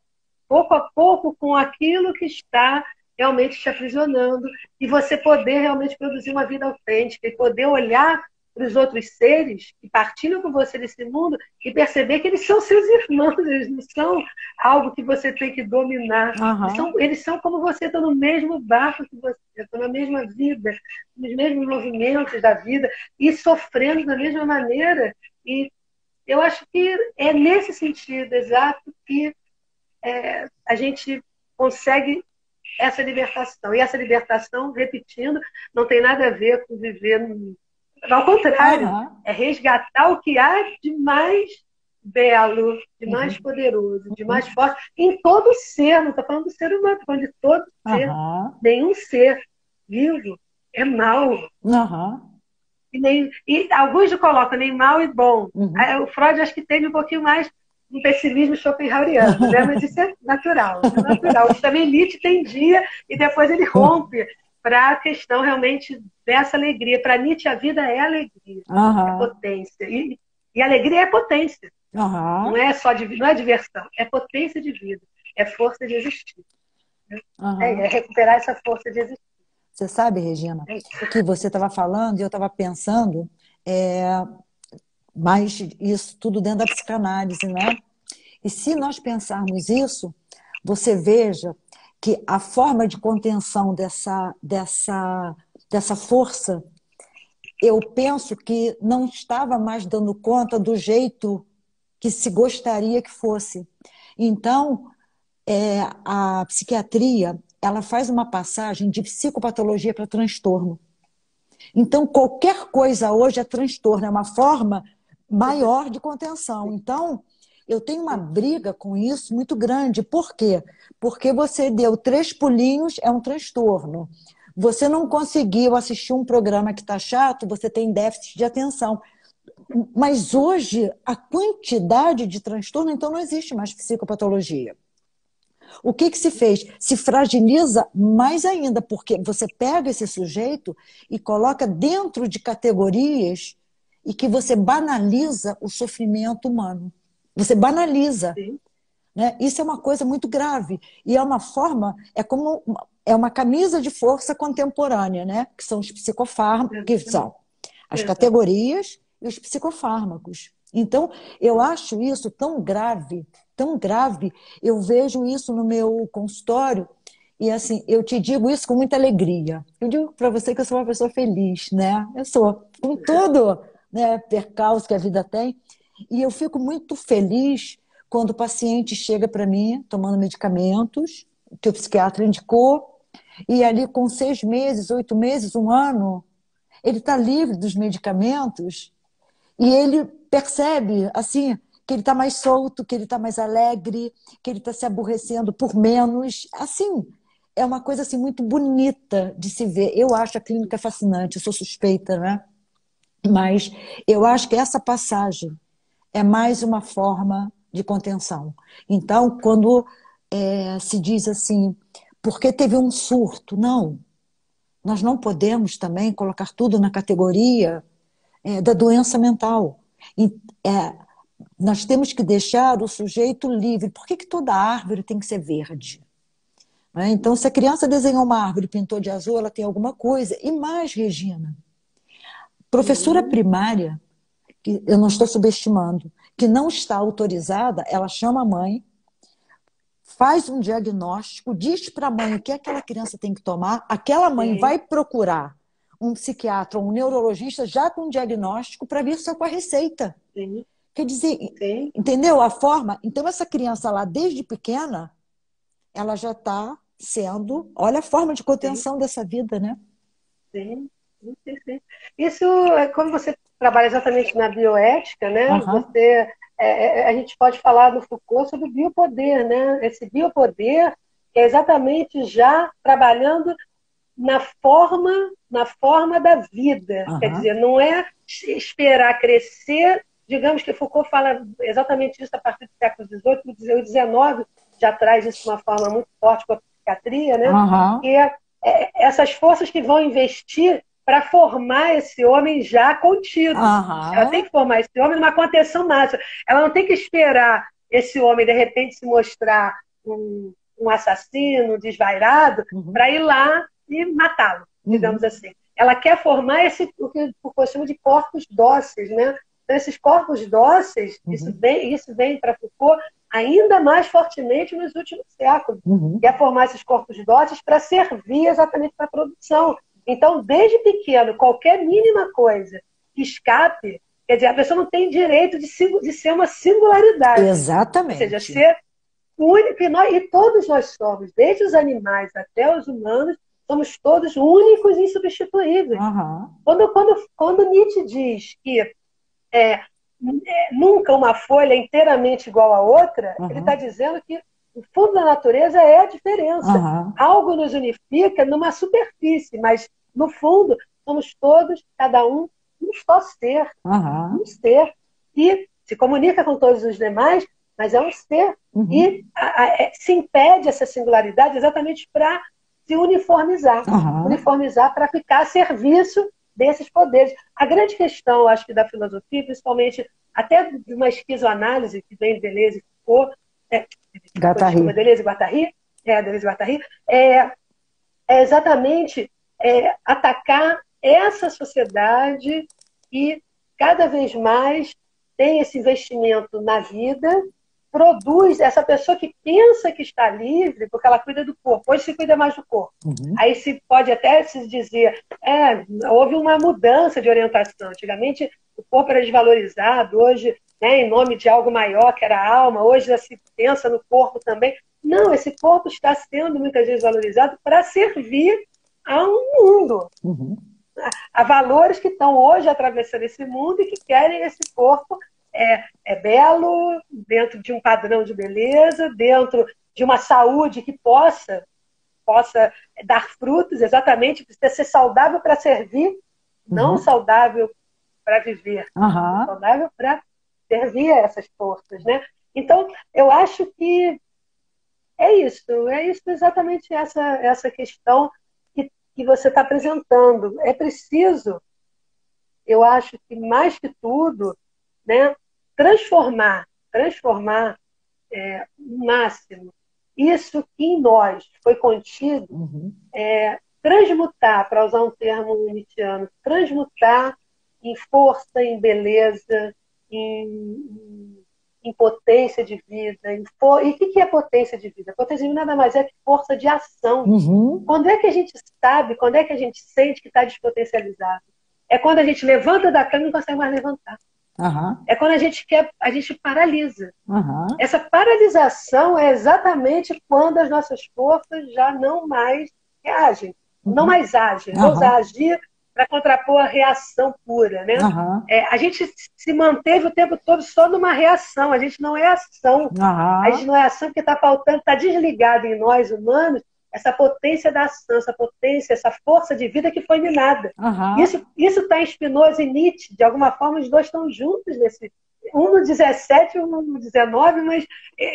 pouco a pouco com aquilo que está realmente te aprisionando e você poder realmente produzir uma vida autêntica e poder olhar para os outros seres que partilham com você desse mundo e perceber que eles são seus irmãos, eles não são algo que você tem que dominar. Aham. Eles são como você, estão no mesmo barco que você, estão na mesma vida, nos mesmos movimentos da vida e sofrendo da mesma maneira. E eu acho que é nesse sentido exato que a gente consegue essa libertação. E essa libertação, repetindo, não tem nada a ver com viver. Ao contrário, Aham. é resgatar o que há de mais belo, de mais poderoso, de mais forte, em todo ser, não estou falando do ser humano, estou falando de todo ser. Nenhum ser vivo é mau. E alguns colocam nem mal e bom. O Freud acho que teve um pouquinho mais um pessimismo schopenhaueriano, né? Mas isso é natural. É natural. Também Nietzsche tem dia e depois ele rompe para a questão realmente dessa alegria. Para Nietzsche, a vida é alegria, é potência. E alegria é potência. Não é só não é diversão, é potência de vida, é força de existir. É recuperar essa força de existir. Você sabe, Regina, que você estava falando e eu estava pensando, mas isso tudo dentro da psicanálise, né? E se nós pensarmos isso, você veja que a forma de contenção dessa força, eu penso que não estava mais dando conta do jeito que se gostaria que fosse. Então, a psiquiatria, ela faz uma passagem de psicopatologia para transtorno. Então, qualquer coisa hoje é transtorno, é uma forma maior de contenção. Então, eu tenho uma briga com isso muito grande. Por quê? Porque você deu 3 pulinhos, é um transtorno. Você não conseguiu assistir um programa que está chato, você tem déficit de atenção. Mas hoje, a quantidade de transtorno, então não existe mais psicopatologia. O que se fez? Se fragiliza mais ainda, porque você pega esse sujeito e coloca dentro de categorias e que você banaliza o sofrimento humano. Você banaliza. Né? Isso é uma coisa muito grave. E é uma forma, é uma camisa de força contemporânea, né? Que são os psicofármacos, que são as categorias e os psicofármacos. Então, eu acho isso tão grave, eu vejo isso no meu consultório e, assim, eu te digo isso com muita alegria. Eu digo para você que eu sou uma pessoa feliz, né? Eu sou, com todo, né, percalço que a vida tem. E eu fico muito feliz quando o paciente chega para mim tomando medicamentos que o psiquiatra indicou e ali com 6 meses, 8 meses, 1 ano, ele está livre dos medicamentos e ele percebe, assim, que ele está mais solto, que ele está mais alegre, que ele está se aborrecendo por menos. Assim, é uma coisa assim, muito bonita de se ver. Eu acho a clínica fascinante, eu sou suspeita, né? Mas eu acho que essa passagem é mais uma forma de contenção. Então, quando se diz assim, porque teve um surto? Não. Nós não podemos também colocar tudo na categoria da doença mental. Nós temos que deixar o sujeito livre. Por que toda árvore tem que ser verde? Então, se a criança desenhou uma árvore e pintou de azul, ela tem alguma coisa. E mais, Regina, professora primária, que eu não estou subestimando, que não está autorizada, ela chama a mãe, faz um diagnóstico, diz para a mãe o que aquela criança tem que tomar, aquela mãe vai procurar um psiquiatra ou um neurologista já com um diagnóstico para vir só com a receita. Quer dizer, entendeu a forma? Então, essa criança lá, desde pequena, ela já está sendo... Olha a forma de contenção dessa vida, né? Sim. Isso, como você trabalha exatamente na bioética, né? A gente pode falar no Foucault sobre o biopoder, né? Esse biopoder é exatamente já trabalhando na forma da vida. Quer dizer, não é esperar crescer. Digamos que Foucault fala exatamente isso a partir do século XVIII, o XIX já traz isso de uma forma muito forte com a psiquiatria, né? Que essas forças que vão investir para formar esse homem já contido. Ela tem que formar esse homem numa contenção máxima. Ela não tem que esperar esse homem, de repente, se mostrar um assassino, desvairado, para ir lá e matá-lo, digamos assim. Ela quer formar o que Foucault chama de corpos dóceis, né? Então, esses corpos dóceis, isso vem para Foucault ainda mais fortemente nos últimos séculos. Quer formar esses corpos dóceis para servir exatamente para a produção. Então, desde pequeno, qualquer mínima coisa que escape, quer dizer, a pessoa não tem direito de ser uma singularidade. Exatamente. Ou seja, ser único. E todos nós somos, desde os animais até os humanos, somos todos únicos e insubstituíveis. Quando Nietzsche diz que nunca uma folha inteiramente igual à outra, ele está dizendo que o fundo da natureza é a diferença. Algo nos unifica numa superfície, mas no fundo somos todos, cada um só ser. Um ser. E se comunica com todos os demais, mas é um ser. E se impede essa singularidade exatamente para se uniformizar. Uniformizar para ficar a serviço desses poderes. A grande questão, acho que da filosofia, principalmente até de uma esquizoanálise que vem de Deleuze e Foucault, Deleuze e Guattari, é exatamente atacar essa sociedade que cada vez mais tem esse investimento na vida, produz essa pessoa que pensa que está livre, porque ela cuida do corpo. Hoje se cuida mais do corpo. Aí se pode até se dizer, houve uma mudança de orientação. Antigamente o corpo era desvalorizado, hoje, né, em nome de algo maior, que era a alma, hoje já se pensa no corpo também. Não, esse corpo está sendo muitas vezes valorizado para servir a um mundo. Há valores que estão hoje atravessando esse mundo e que querem esse corpo belo, dentro de um padrão de beleza, dentro de uma saúde que possa dar frutos, exatamente, precisa ser saudável para servir, não saudável para viver, saudável para servir a essas forças, né? Então, eu acho que é isso exatamente essa questão que você está apresentando. É preciso, eu acho que mais que tudo, né, transformar o máximo isso que em nós foi contido, transmutar, para usar um termo nietzschiano, transmutar em força, em beleza, em potência de vida. E o que é potência de vida? Potência de vida nada mais é que força de ação. Quando é que a gente sabe, quando é que a gente sente que está despotencializado? É quando a gente levanta da cama e não consegue mais levantar. É quando a gente paralisa. Essa paralisação é exatamente quando as nossas forças já não mais reagem, não mais agem. Vamos agir para contrapor a reação pura, né? A gente se manteve o tempo todo só numa reação, a gente não é ação. A gente não é ação porque está faltando, está desligado em nós humanos essa potência da ação, essa potência, essa força de vida que foi minada. Isso está em Spinoza e Nietzsche, de alguma forma os dois estão juntos nesse. Um no 17 e um no 19, mas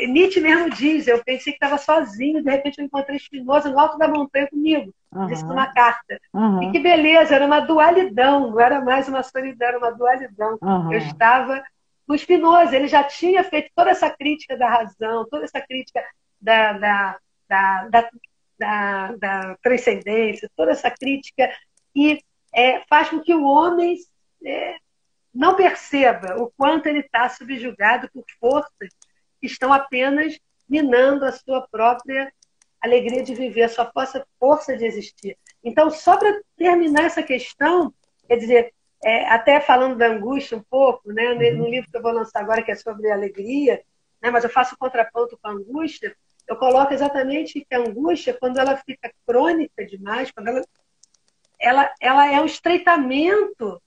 Nietzsche mesmo diz, eu pensei que estava sozinho, de repente eu encontrei Spinoza no alto da montanha comigo, disse numa carta. E que beleza, era uma dualidão, não era mais uma solidão, era uma dualidão. Eu estava com Spinoza, ele já tinha feito toda essa crítica da razão, toda essa crítica da transcendência, toda essa crítica que faz com que o homem não perceba o quanto ele está subjugado por forças que estão apenas minando a sua própria alegria de viver, a sua força de existir. Então, só para terminar essa questão, quer dizer, até falando da angústia um pouco, né, no livro que eu vou lançar agora, que é sobre a alegria, né, mas eu faço o contraponto com a angústia, eu coloco exatamente que a angústia, quando ela fica crônica demais, quando ela é um estreitamento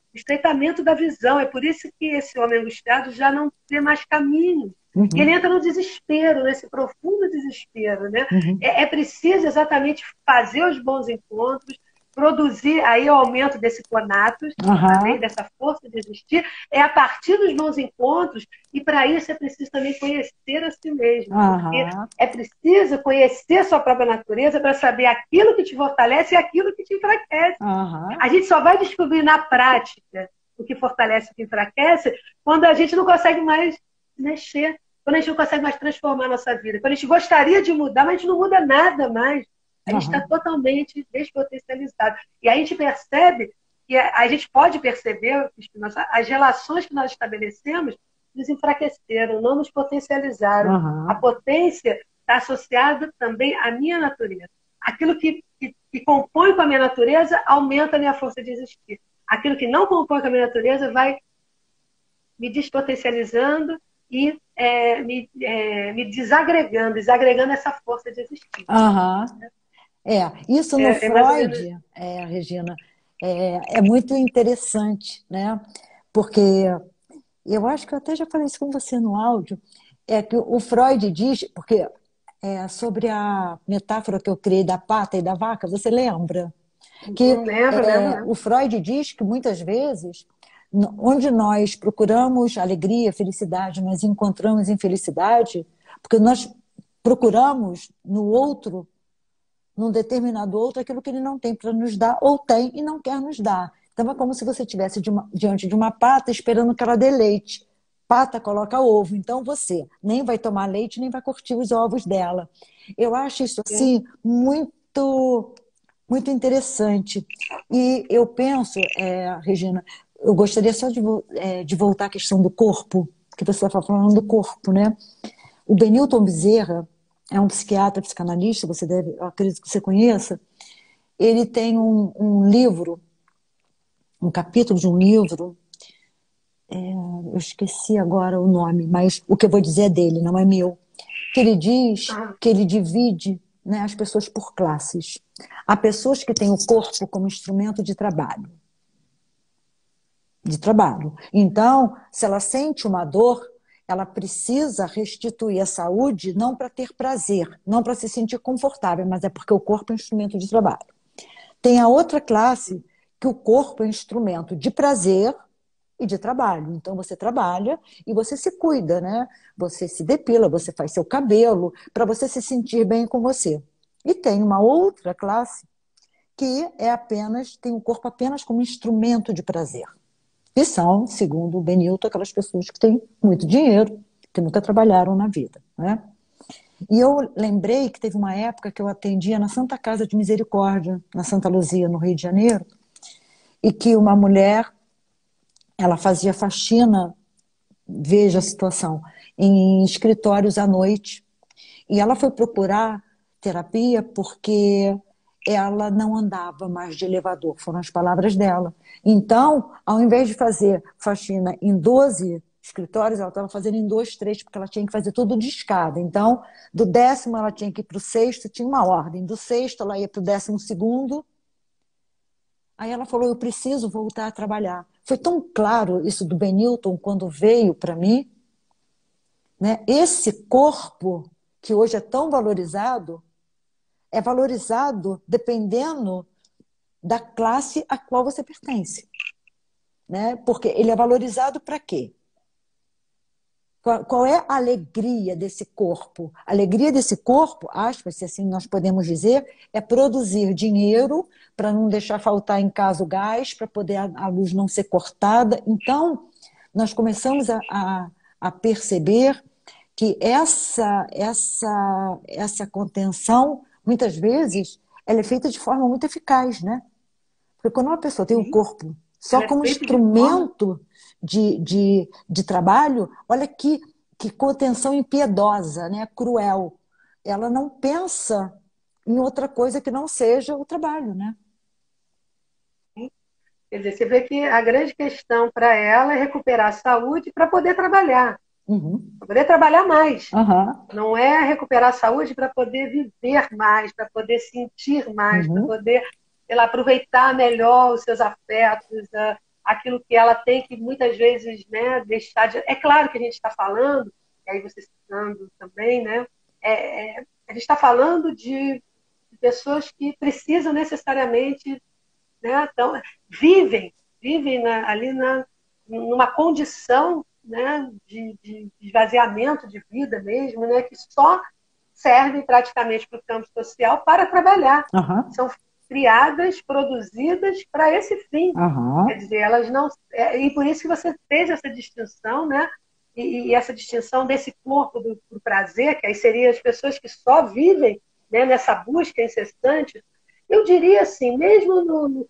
da visão. É por isso que esse homem angustiado já não vê mais caminho. E ele entra no desespero, nesse profundo desespero. Né? É preciso exatamente fazer os bons encontros, produzir aí o aumento desse conatos, também dessa força de existir, é a partir dos bons encontros, e para isso é preciso também conhecer a si mesmo, porque é preciso conhecer a sua própria natureza para saber aquilo que te fortalece e aquilo que te enfraquece. A gente só vai descobrir na prática o que fortalece e o que enfraquece quando a gente não consegue mais mexer, quando a gente não consegue mais transformar a nossa vida, quando a gente gostaria de mudar, mas a gente não muda nada mais. A gente está totalmente despotencializado. E a gente percebe, que a gente pode perceber, as relações que nós estabelecemos nos enfraqueceram, não nos potencializaram. A potência está associada também à minha natureza. Aquilo que compõe com a minha natureza aumenta a minha força de existir. Aquilo que não compõe com a minha natureza vai me despotencializando e me desagregando essa força de existir. Isso no Freud, Regina, é muito interessante, né? Porque Eu acho que eu até já falei isso com você no áudio, é que o Freud diz, porque sobre a metáfora que eu criei da pata e da vaca, você lembra? Que Lembro, lembro, lembro. o Freud diz que muitas vezes, onde nós procuramos alegria, felicidade, nós encontramos infelicidade, porque nós procuramos no outro, num determinado outro, aquilo que ele não tem para nos dar, ou tem e não quer nos dar. Então é como se você estivesse diante de uma pata esperando que ela dê leite. Pata coloca ovo, então você nem vai tomar leite, nem vai curtir os ovos dela. Eu acho isso Sim. assim muito interessante. E eu penso, Regina, eu gostaria só de voltar à questão do corpo, que você estava falando do corpo, né? O Benilton Bezerra é um psiquiatra, psicanalista, você deve, eu acredito que você conheça. Ele tem um livro, um capítulo de um livro, eu esqueci agora o nome, mas o que eu vou dizer é dele, não é meu, que ele diz Ah, que ele divide, né, as pessoas por classes. Há pessoas que têm o corpo como instrumento de trabalho. Então, se ela sente uma dor, ela precisa restituir a saúde não para ter prazer, não para se sentir confortável, mas é porque o corpo é instrumento de trabalho. Tem a outra classe que o corpo é instrumento de prazer e de trabalho. Então você trabalha e você se cuida, né? Você se depila, você faz seu cabelo para você se sentir bem com você. E tem uma outra classe que tem o corpo apenas como instrumento de prazer. E são, segundo o Benilton, aquelas pessoas que têm muito dinheiro, que nunca trabalharam na vida, né? E eu lembrei que teve uma época que eu atendia na Santa Casa de Misericórdia, na Santa Luzia, no Rio de Janeiro, e que uma mulher, ela fazia faxina, veja a situação, em escritórios à noite. E ela foi procurar terapia porque ela não andava mais de elevador, foram as palavras dela. Então, ao invés de fazer faxina em 12 escritórios, ela estava fazendo em 2, 3, porque ela tinha que fazer tudo de escada. Então, do 10º ela tinha que ir para o 6º, tinha uma ordem. Do 6º ela ia para o 12º. Aí ela falou, eu preciso voltar a trabalhar. Foi tão claro isso do Benilton quando veio para mim, né? Esse corpo que hoje é valorizado dependendo da classe a qual você pertence, né? Porque ele é valorizado para quê? Qual é a alegria desse corpo? A alegria desse corpo, aspas, se assim nós podemos dizer, é produzir dinheiro para não deixar faltar em casa o gás, para poder a luz não ser cortada. Então, nós começamos a perceber que essa contenção, muitas vezes, ela é feita de forma muito eficaz, né? Porque quando uma pessoa tem o sim. corpo só Ela é como feita de forma. instrumento de trabalho, olha que contenção impiedosa, né? Cruel. Ela não pensa em outra coisa que não seja o trabalho, né? Quer dizer, você vê que a grande questão para ela é recuperar a saúde Uhum. para poder trabalhar mais. Aham. Não é recuperar a saúde para poder viver mais, para poder sentir mais, para Uhum. poder, sei lá, aproveitar melhor os seus afetos, aquilo que ela tem que muitas vezes, né, deixar de. É claro que a gente está falando, e aí você citando também, né? A gente está falando de pessoas que precisam necessariamente, né, então, vivem ali numa condição, né, de esvaziamento de vida mesmo, né, que só servem praticamente para o campo social para trabalhar. Aham. São criadas, produzidas para esse fim. Quer Aham. dizer, elas não. E por isso que você fez essa distinção, né? E essa distinção desse corpo do prazer, que aí seriam as pessoas que só vivem, né, nessa busca incessante. Eu diria assim, mesmo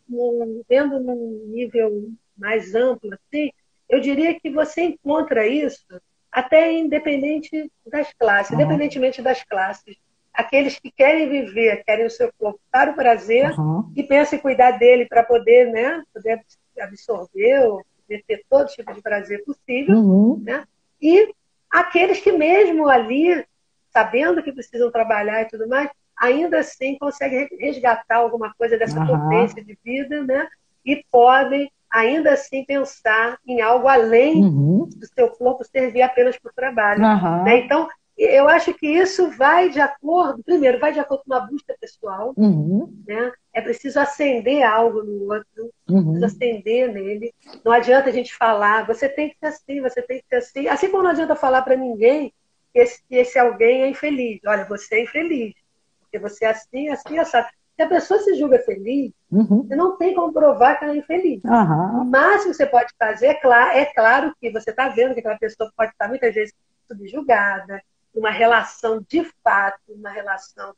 vendo num nível mais amplo, assim, eu diria que você encontra isso até Aham. independentemente das classes. Aqueles que querem viver, querem o seu corpo para o prazer Aham. e pensam em cuidar dele para poder, né, poder absorver ou poder ter todo tipo de prazer possível, Uhum. né? E aqueles que mesmo ali, sabendo que precisam trabalhar e tudo mais, ainda assim conseguem resgatar alguma coisa dessa Aham. potência de vida, né? E podem ainda assim pensar em algo além Uhum. do seu corpo servir apenas para o trabalho. Aham. Né? Então, eu acho que isso vai de acordo, primeiro, vai de acordo com uma busca pessoal, Uhum. né? É preciso acender algo no outro, preciso Uhum. acender nele. Não adianta a gente falar, você tem que ser assim, você tem que ser assim. Assim como não adianta falar para ninguém que esse alguém é infeliz. Olha, você é infeliz, porque você é assim, assim, assado. Se a pessoa se julga feliz, você Uhum. não tem como provar que ela é infeliz. O Aham. máximo que você pode fazer, é claro que você está vendo que aquela pessoa pode estar muitas vezes subjugada, uma relação de fato, uma relação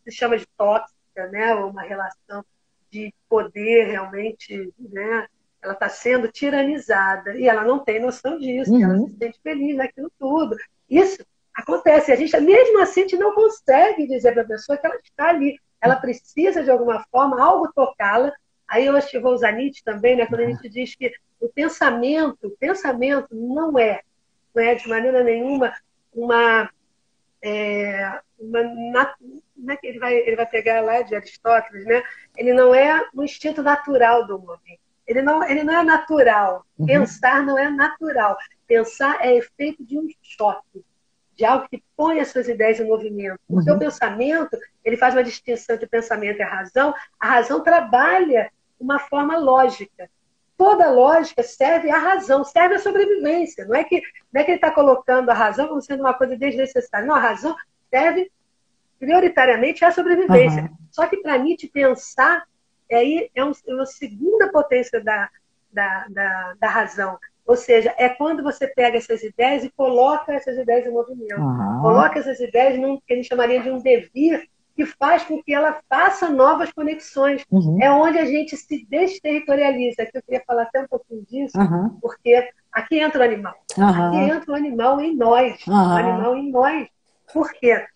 se chama de tóxica, né? Uma relação de poder realmente, né? Ela está sendo tiranizada e ela não tem noção disso, e ela se Uhum. sente feliz naquilo tudo. Isso acontece. A gente, mesmo assim, a gente não consegue dizer para a pessoa que ela está ali. Ela precisa, de alguma forma, algo tocá-la. Aí eu acho que vou usar Nietzsche também, né? Quando a gente diz que o pensamento não é de maneira nenhuma uma como é que ele vai pegar lá de Aristóteles, né? Ele não é um instinto natural do homem. Ele não é natural. Uhum. Pensar não é natural. Pensar é efeito de um choque, de algo que põe as suas ideias em movimento. Porque o Uhum. pensamento, ele faz uma distinção entre pensamento e a razão trabalha de uma forma lógica. Toda lógica serve à razão, serve à sobrevivência. Não é que ele está colocando a razão como sendo uma coisa desnecessária. Não, a razão serve prioritariamente à sobrevivência. Aham. Só que para Nietzsche pensar é uma segunda potência da razão. Ou seja, é quando você pega essas ideias e coloca essas ideias em movimento. Aham. Coloca essas ideias num que ele chamaria de um devir, que faz com que ela faça novas conexões. É Uhum. onde a gente se desterritorializa. Aqui eu queria falar até um pouquinho disso, Aham. porque aqui entra o animal. Aqui Aham. entra o animal em nós. O Aham. animal em nós. Por quê?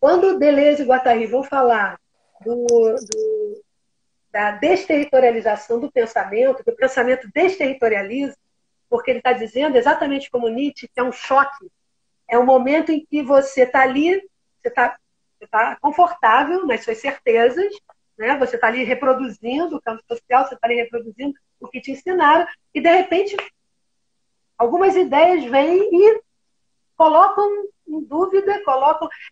Quando Deleuze e Guattari vão falar da desterritorialização do pensamento, que o pensamento desterritorializa, porque ele está dizendo, exatamente como Nietzsche, que é um choque. É um momento em que você está ali, você tá confortável nas suas certezas, né? Você está ali reproduzindo o campo social, você está ali reproduzindo o que te ensinaram, e de repente algumas ideias vêm e colocam em dúvida,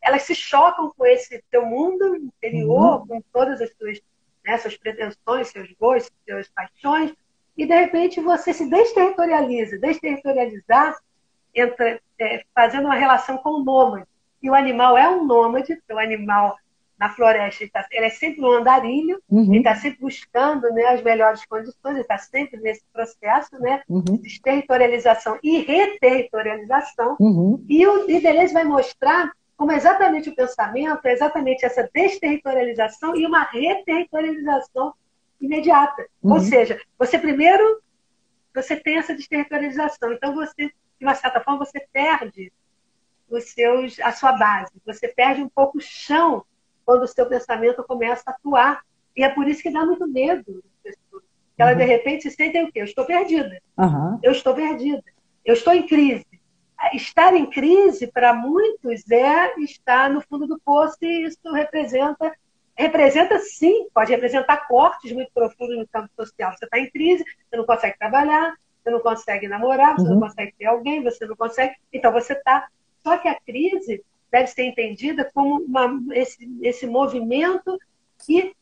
elas se chocam com esse teu mundo interior, Uhum. com todas as suas, né, suas pretensões, seus gostos, suas paixões, e de repente você se desterritorializa. Desterritorializar entra fazendo uma relação com o nômade. E o animal é um nômade, porque o animal na floresta ele é sempre um andarilho, ele está Uhum. sempre buscando, né, as melhores condições, ele está sempre nesse processo, né, de Uhum. desterritorialização e reterritorialização. Uhum. E o Deleuze vai mostrar como exatamente o pensamento é exatamente essa desterritorialização e uma reterritorialização imediata. Ou Uhum. seja, você primeiro você tem essa desterritorialização, então você, de uma certa forma, você perde a sua base, você perde um pouco o chão quando o seu pensamento começa a atuar. E é por isso que dá muito medo das pessoas. Ela, de Uhum. repente, se sentem o quê? Eu estou perdida. Aham. Eu estou perdida. Eu estou em crise. Estar em crise, para muitos, é estar no fundo do poço e isso representa sim, pode representar cortes muito profundos no campo social. Você está em crise, você não consegue trabalhar, você não consegue namorar, você não Uhum. consegue ter alguém, você não consegue. Então você está. Só que a crise deve ser entendida como esse movimento que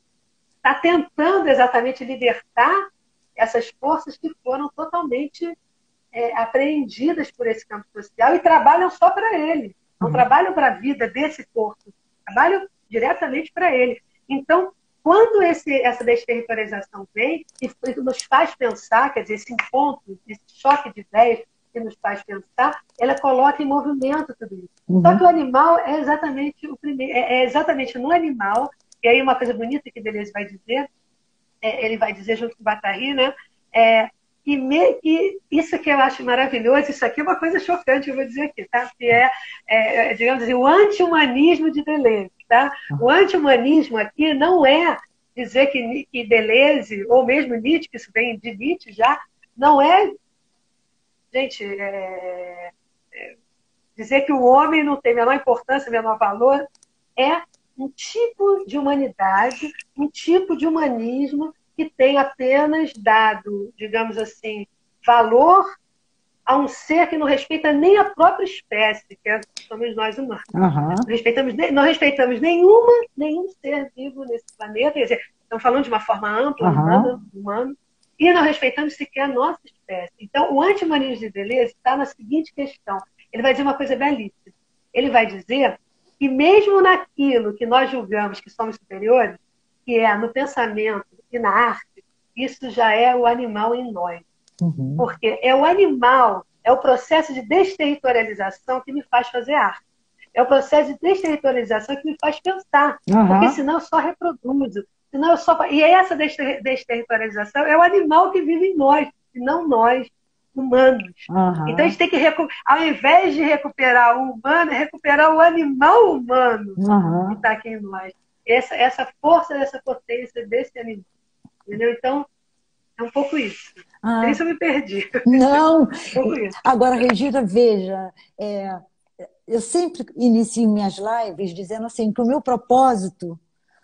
está tentando exatamente libertar essas forças que foram totalmente apreendidas por esse campo social e trabalham só para ele. Não Uhum. trabalham para a vida desse corpo, trabalham diretamente para ele. Então, quando essa desterritorialização vem e nos faz pensar, quer dizer, esse encontro, esse choque de ideias que nos faz pensar, ela coloca em movimento tudo isso. Só que o Uhum. animal é exatamente o primeiro, é exatamente no animal, e aí uma coisa bonita que Deleuze vai dizer, ele vai dizer junto com o Guattari, né? É, e isso que eu acho maravilhoso, isso aqui é uma coisa chocante, eu vou dizer aqui, tá? Que digamos assim, o anti-humanismo de Deleuze, tá? O anti-humanismo aqui não é dizer que Deleuze, ou mesmo Nietzsche, que isso vem de Nietzsche já, não é, gente, dizer que o homem não tem a menor importância, menor valor, é um tipo de humanidade, um tipo de humanismo que tem apenas dado, digamos assim, valor a um ser que não respeita nem a própria espécie, somos nós humanos. Aham. Não respeitamos nenhum ser vivo nesse planeta. Quer dizer, estamos falando de uma forma ampla, Aham. humano, e não respeitamos sequer a nossa espécie. Então, o antihumanismo de Deleuze está na seguinte questão. Ele vai dizer uma coisa belíssima. Ele vai dizer que mesmo naquilo que nós julgamos que somos superiores, que é no pensamento e na arte, isso já é o animal em nós. Uhum. Porque é o animal, é o processo de desterritorialização que me faz fazer arte. É o processo de desterritorialização que me faz pensar. Uhum. Porque senão eu só reproduzo. Senão eu só... E essa desterritorialização é o animal que vive em nós, e não nós, humanos. Uhum. Então a gente tem que, ao invés de recuperar o humano, é recuperar o animal humano que está aqui em nós. Essa força, essa potência desse animal. Entendeu? Então, é um pouco isso. Por isso eu me perdi. Não. Um Agora, Regina, veja, eu sempre inicio minhas lives dizendo assim que o meu propósito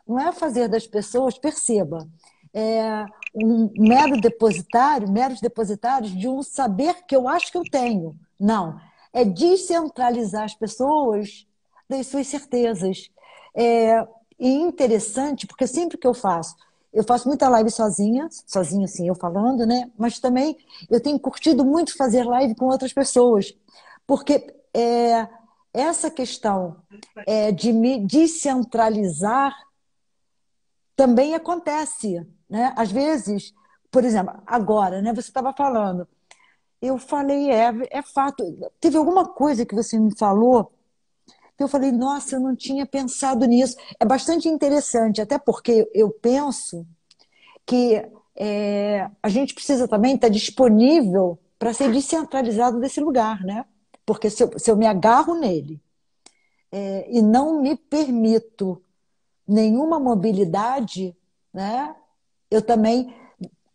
não é fazer das pessoas, perceba, meros depositários de um saber que eu acho que eu tenho. Não, é descentralizar as pessoas das suas certezas. E interessante, porque sempre que eu faço muita live sozinha assim, eu falando, né? Mas também eu tenho curtido muito fazer live com outras pessoas, porque essa questão de me descentralizar também acontece, né? Às vezes, por exemplo, agora, né? Você estava falando, eu falei, é fato. Teve alguma coisa que você me falou que eu falei, nossa, eu não tinha pensado nisso. É bastante interessante, até porque eu penso que a gente precisa também estar disponível para ser descentralizado desse lugar, né? Porque se eu me agarro nele e não me permito nenhuma mobilidade, né? Eu também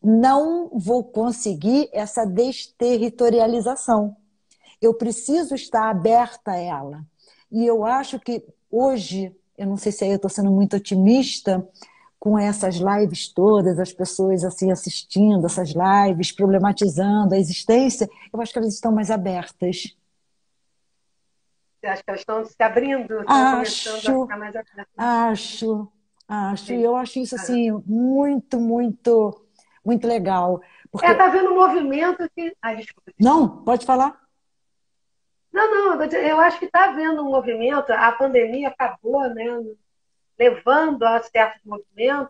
não vou conseguir essa desterritorialização. Eu preciso estar aberta a ela. E eu acho que hoje, eu não sei se aí eu estou sendo muito otimista, com essas lives todas, as pessoas assim assistindo essas lives, problematizando a existência, eu acho que elas estão mais abertas. Você acha que elas estão se abrindo, estão começando a Acho, ficar mais abertas? acho, acho. E Sim. eu acho isso assim muito, muito, muito legal. Porque... Está havendo um movimento que... Ai, desculpa. Não, pode falar. Não, eu acho que está havendo um movimento, a pandemia acabou, né, levando a certos movimentos,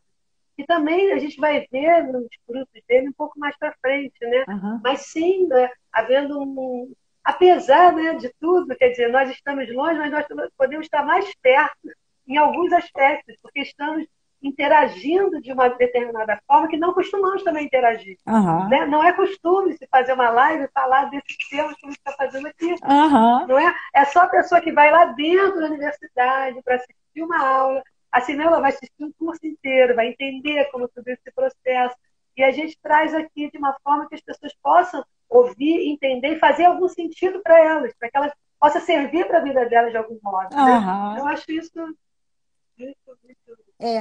e também a gente vai ver nos frutos dele um pouco mais para frente, né? Uhum. Mas sim, né, havendo apesar, né, de tudo, quer dizer, nós estamos longe, mas nós podemos estar mais perto em alguns aspectos, porque estamos interagindo de uma determinada forma que não costumamos também interagir. Uhum. Né? Não é costume se fazer uma live e falar desses temas que a gente está fazendo aqui. Uhum. Não é? É só a pessoa que vai lá dentro da universidade para assistir uma aula, assim, não, ela vai assistir um curso inteiro, vai entender como tudo esse processo. E a gente traz aqui de uma forma que as pessoas possam ouvir, entender e fazer algum sentido para elas, para que elas possam servir para a vida delas de algum modo. Né? Eu acho isso muito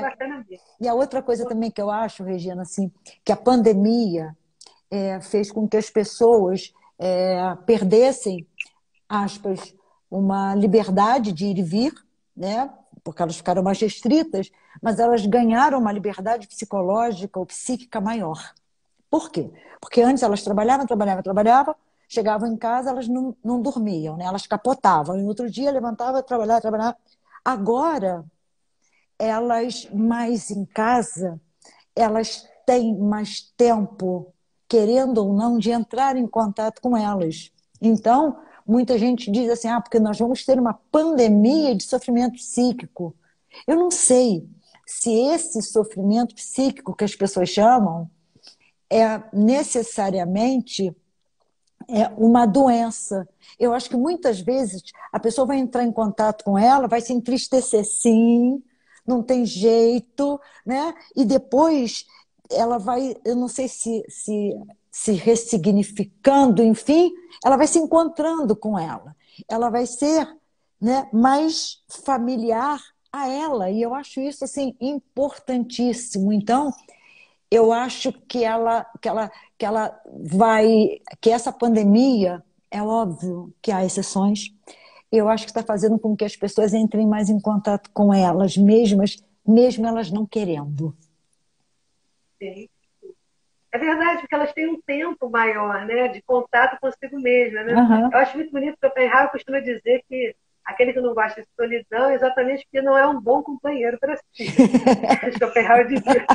bacana mesmo. E a outra coisa também que eu acho, Regina, assim, que a pandemia fez com que as pessoas perdessem, aspas, uma liberdade de ir e vir, né? Porque elas ficaram mais restritas, mas elas ganharam uma liberdade psicológica ou psíquica maior. Por quê? Porque antes elas trabalhavam, chegavam em casa, elas não dormiam, né? Elas capotavam, e no outro dia levantavam, trabalhavam. Agora, elas mais em casa, elas têm mais tempo, querendo ou não, de entrar em contato com elas. Então, muita gente diz assim, porque nós vamos ter uma pandemia de sofrimento psíquico. Eu não sei se esse sofrimento psíquico que as pessoas chamam é necessariamente uma doença. Eu acho que muitas vezes a pessoa vai entrar em contato com ela, vai se entristecer, sim, não tem jeito, né? E depois ela vai, eu não sei se ressignificando, enfim, ela vai se encontrando com ela. Ela vai ser, né, mais familiar a ela. E eu acho isso assim importantíssimo. Então, eu acho que essa pandemia, é óbvio que há exceções, eu acho que está fazendo com que as pessoas entrem mais em contato com elas mesmas, mesmo elas não querendo. Sim. É verdade, porque elas têm um tempo maior, né, de contato consigo mesma, né? Aham. Eu acho muito bonito que o Schopenhauer costuma dizer que aquele que não gosta de solidão é exatamente porque não é um bom companheiro para si. Schopenhauer dizia.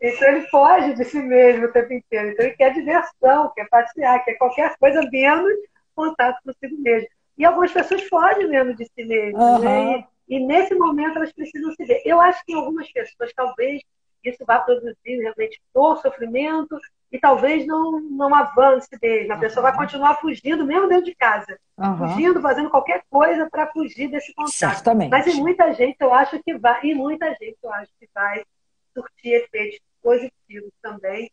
Então ele foge de si mesmo o tempo inteiro. Então ele quer diversão, quer passear, quer qualquer coisa menos contato consigo mesmo. E algumas pessoas fogem mesmo de si mesmas, né? Aham. E nesse momento elas precisam se ver. Eu acho que em algumas pessoas talvez isso vá produzir realmente dor, sofrimento e talvez não avance mesmo. A pessoa vai Aham. continuar fugindo mesmo dentro de casa. Aham. Fugindo, fazendo qualquer coisa para fugir desse contato. Mas em Certamente. muita gente eu acho que vai, e muita gente eu acho que vai surtir efeitos positivos também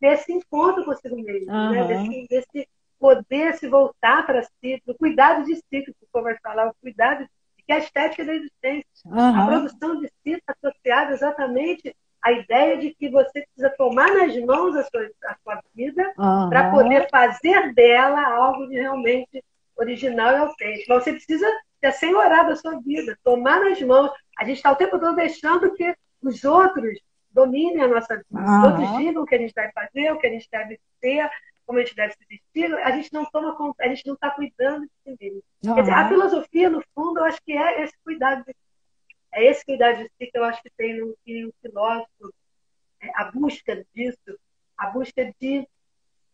desse encontro consigo mesmo, né? Aham. Desse poder se voltar para si, do cuidado de si, que o Foucault vai falar, o cuidado de si, que é a estética da existência. A Aham. produção de si está associada exatamente à ideia de que você precisa tomar nas mãos a sua vida para Aham. poder fazer dela algo de realmente original e autêntico. Mas você precisa ser senhorar da sua vida, tomar nas mãos. A gente está o tempo todo deixando que os outros dominem a nossa vida. Os outros Aham. digam o que a gente deve fazer, o que a gente deve ser, como a gente deve se vestir. A gente não toma conta, a gente não está cuidando de si mesmo. Quer dizer, a Aham. filosofia, no fundo, eu acho que é esse cuidado de si. É esse cuidado de si que eu acho que tem no filósofo, a busca disso, a busca de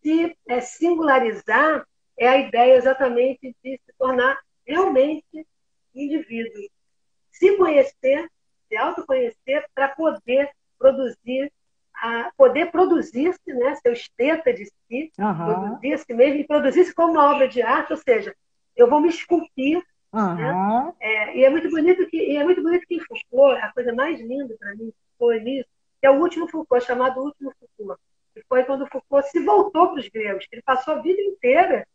se singularizar é a ideia exatamente de se tornar realmente indivíduo. Se conhecer, se autoconhecer para poder produzir, poder produzir-se, né, seu esteta de si, Aham. produzir-se mesmo e produzir-se como uma obra de arte, ou seja, eu vou me esculpir, né? Aham. E é muito bonito que em Foucault, a coisa mais linda para mim foi nisso, que é o último Foucault, chamado Último Foucault, que foi quando Foucault se voltou para os gregos, que ele passou a vida inteira,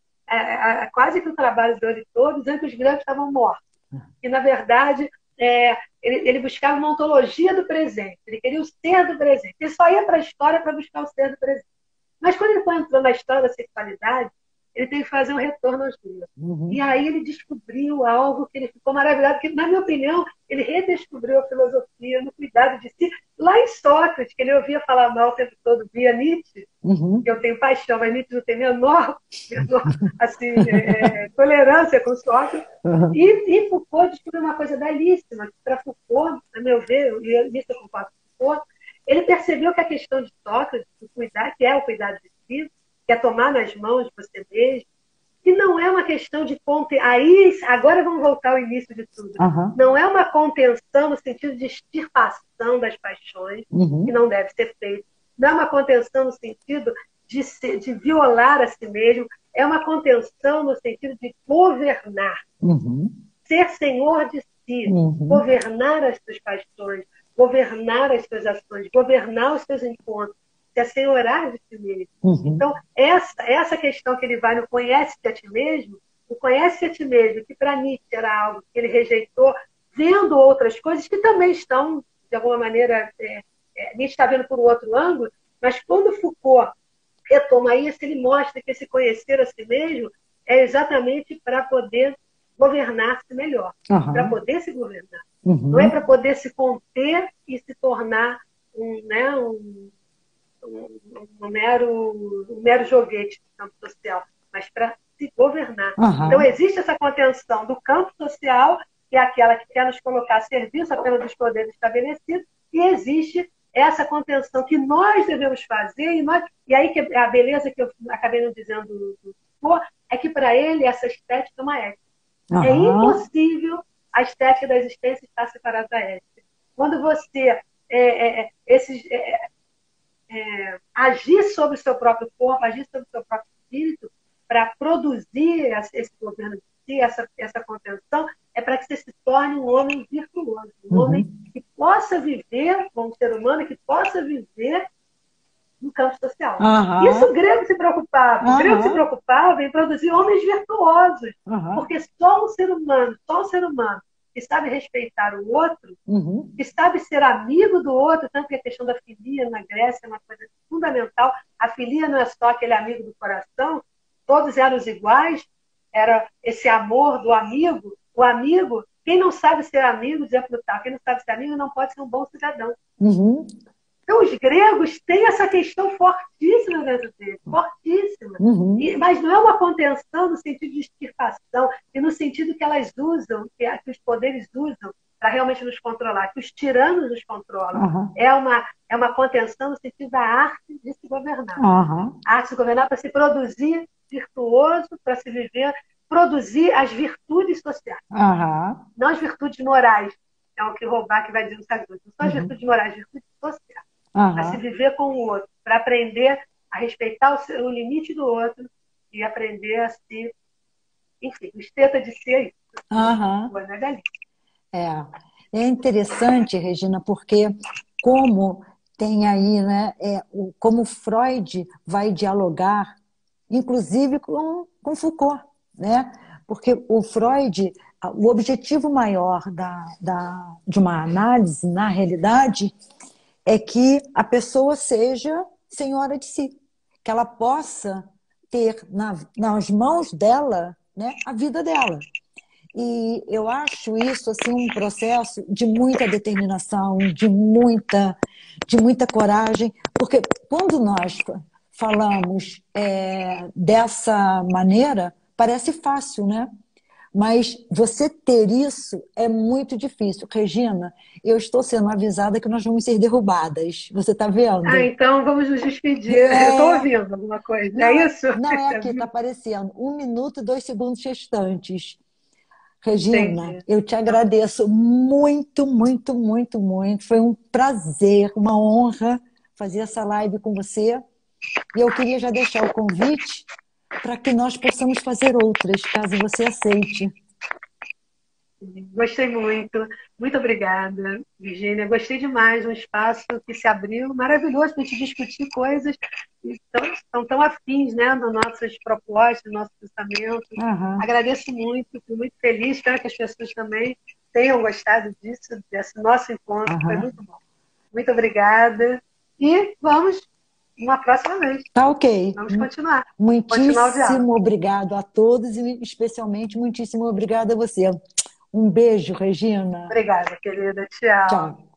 quase que o trabalho dele todo, dizendo que os gregos estavam mortos. E, na verdade, ele buscava uma ontologia do presente, ele queria o ser do presente. Ele só ia para a história para buscar o ser do presente. Mas quando ele foi entrando na história da sexualidade, ele teve que fazer um retorno aos gregos. E Uhum. aí ele descobriu algo que ele ficou maravilhado, que, na minha opinião, ele redescobriu a filosofia no cuidado de si, lá em Sócrates, que ele ouvia falar mal o tempo todo, via Nietzsche, Uhum. que eu tenho paixão, mas Nietzsche não tem menor assim, tolerância com Sócrates. Uhum. E Foucault descobriu uma coisa belíssima, que para Foucault, a meu ver, e nisso eu concordo com Foucault, ele percebeu que a questão de Sócrates, o cuidar, que é o cuidado de si, que é tomar nas mãos de você mesmo, e não é uma questão de aí agora vamos voltar ao início de tudo. Aham. Não é uma contenção no sentido de extirpação das paixões, que Uhum. não deve ser feito. Não é uma contenção no sentido de violar a si mesmo. É uma contenção no sentido de governar, Uhum. ser senhor de si, Uhum. governar as suas paixões, governar as suas ações, governar os seus encontros, se assenhorar de si mesmo. Uhum. Então, essa questão que ele vai no conhece-te a ti mesmo, o conhece-te a ti mesmo, que para Nietzsche era algo que ele rejeitou, vendo outras coisas que também estão, de alguma maneira, Nietzsche está vendo por um outro ângulo, mas quando Foucault retoma isso, ele mostra que esse conhecer a si mesmo é exatamente para poder governar-se melhor, para Aham. poder se governar. Não é Uhum. para poder se conter e se tornar um mero joguete do campo social, mas para se governar. Então, Aham. existe essa contenção do campo social, que é aquela que quer nos colocar a serviço apenas dos poderes estabelecidos, e existe essa contenção que nós devemos fazer, e aí que a beleza que eu acabei não dizendo do Foucault, é que para ele essa estética é uma ética. É Aham. impossível a estética da existência estar separada da ética. Quando você agir sobre o seu próprio corpo, agir sobre o seu próprio espírito, para produzir esse governo de si, essa contenção, é para que você se torne um homem virtuoso, um homem Uhum. que possa viver, como ser humano, que possa viver no campo social. Isso Aham. o grego se preocupava. O grego se Aham. preocupava em produzir homens virtuosos, Aham. porque só um ser humano que sabe respeitar o outro, Uhum. que sabe ser amigo do outro, tanto que a questão da filia na Grécia é uma coisa fundamental. A filia não é só aquele amigo do coração, todos eram os iguais, era esse amor do amigo. O amigo, quem não sabe ser amigo, dizia Plutarco, quem não sabe ser amigo não pode ser um bom cidadão. Uhum. Então, os gregos têm essa questão fortíssima dentro deles, fortíssima. Uhum. Mas não é uma contenção no sentido de extirpação, e no sentido que elas usam, que os poderes usam para realmente nos controlar, que os tiranos nos controlam. Uhum. É uma contenção no sentido da arte de se governar. Uhum. A arte de se governar para se produzir virtuoso, para se viver, produzir as virtudes sociais, Uhum. não as virtudes morais. É o que roubar que vai dizer o Sagrado. Não são as virtudes morais, as virtudes sociais. Para se Uhum. viver com o outro, para aprender a respeitar o limite do outro e aprender a se. Enfim, o esteta de ser isso. Uhum. Boa, né, galinha? É. É interessante, Regina, porque como tem aí, né, como Freud vai dialogar, inclusive com Foucault, né? Porque o Freud, o objetivo maior de uma análise, na realidade, é que a pessoa seja senhora de si, que ela possa ter nas mãos dela, né, a vida dela. E eu acho isso assim um processo de muita determinação, de muita coragem, porque quando nós falamos dessa maneira, parece fácil, né? Mas você ter isso é muito difícil. Regina, eu estou sendo avisada que nós vamos ser derrubadas. Você está Ah, vendo? então vamos nos despedir. Eu estou É, ouvindo alguma coisa. não, É isso? não é aqui, está aparecendo 1 minuto e 2 segundos restantes. Regina, Entendi. eu te agradeço muito, muito, muito, muito. Foi um prazer, uma honra fazer essa live com você. E eu queria já deixar o convite para que nós possamos fazer outras, caso você aceite. Gostei muito. Muito obrigada, Virgínia. Gostei demais. Um espaço que se abriu, maravilhoso para a gente discutir coisas que são tão afins, né, das nossas propostas, dos nossos pensamentos. Aham. Agradeço muito, fico muito feliz. Espero que as pessoas também tenham gostado disso, desse nosso encontro. Foi Aham. muito bom. Muito obrigada. E vamos uma próxima vez. Tá ok. Vamos continuar. Continuar o diálogo. Muitíssimo obrigado a todos e especialmente muitíssimo obrigado a você. Um beijo, Regina. Obrigada, querida. Tchau. Tchau.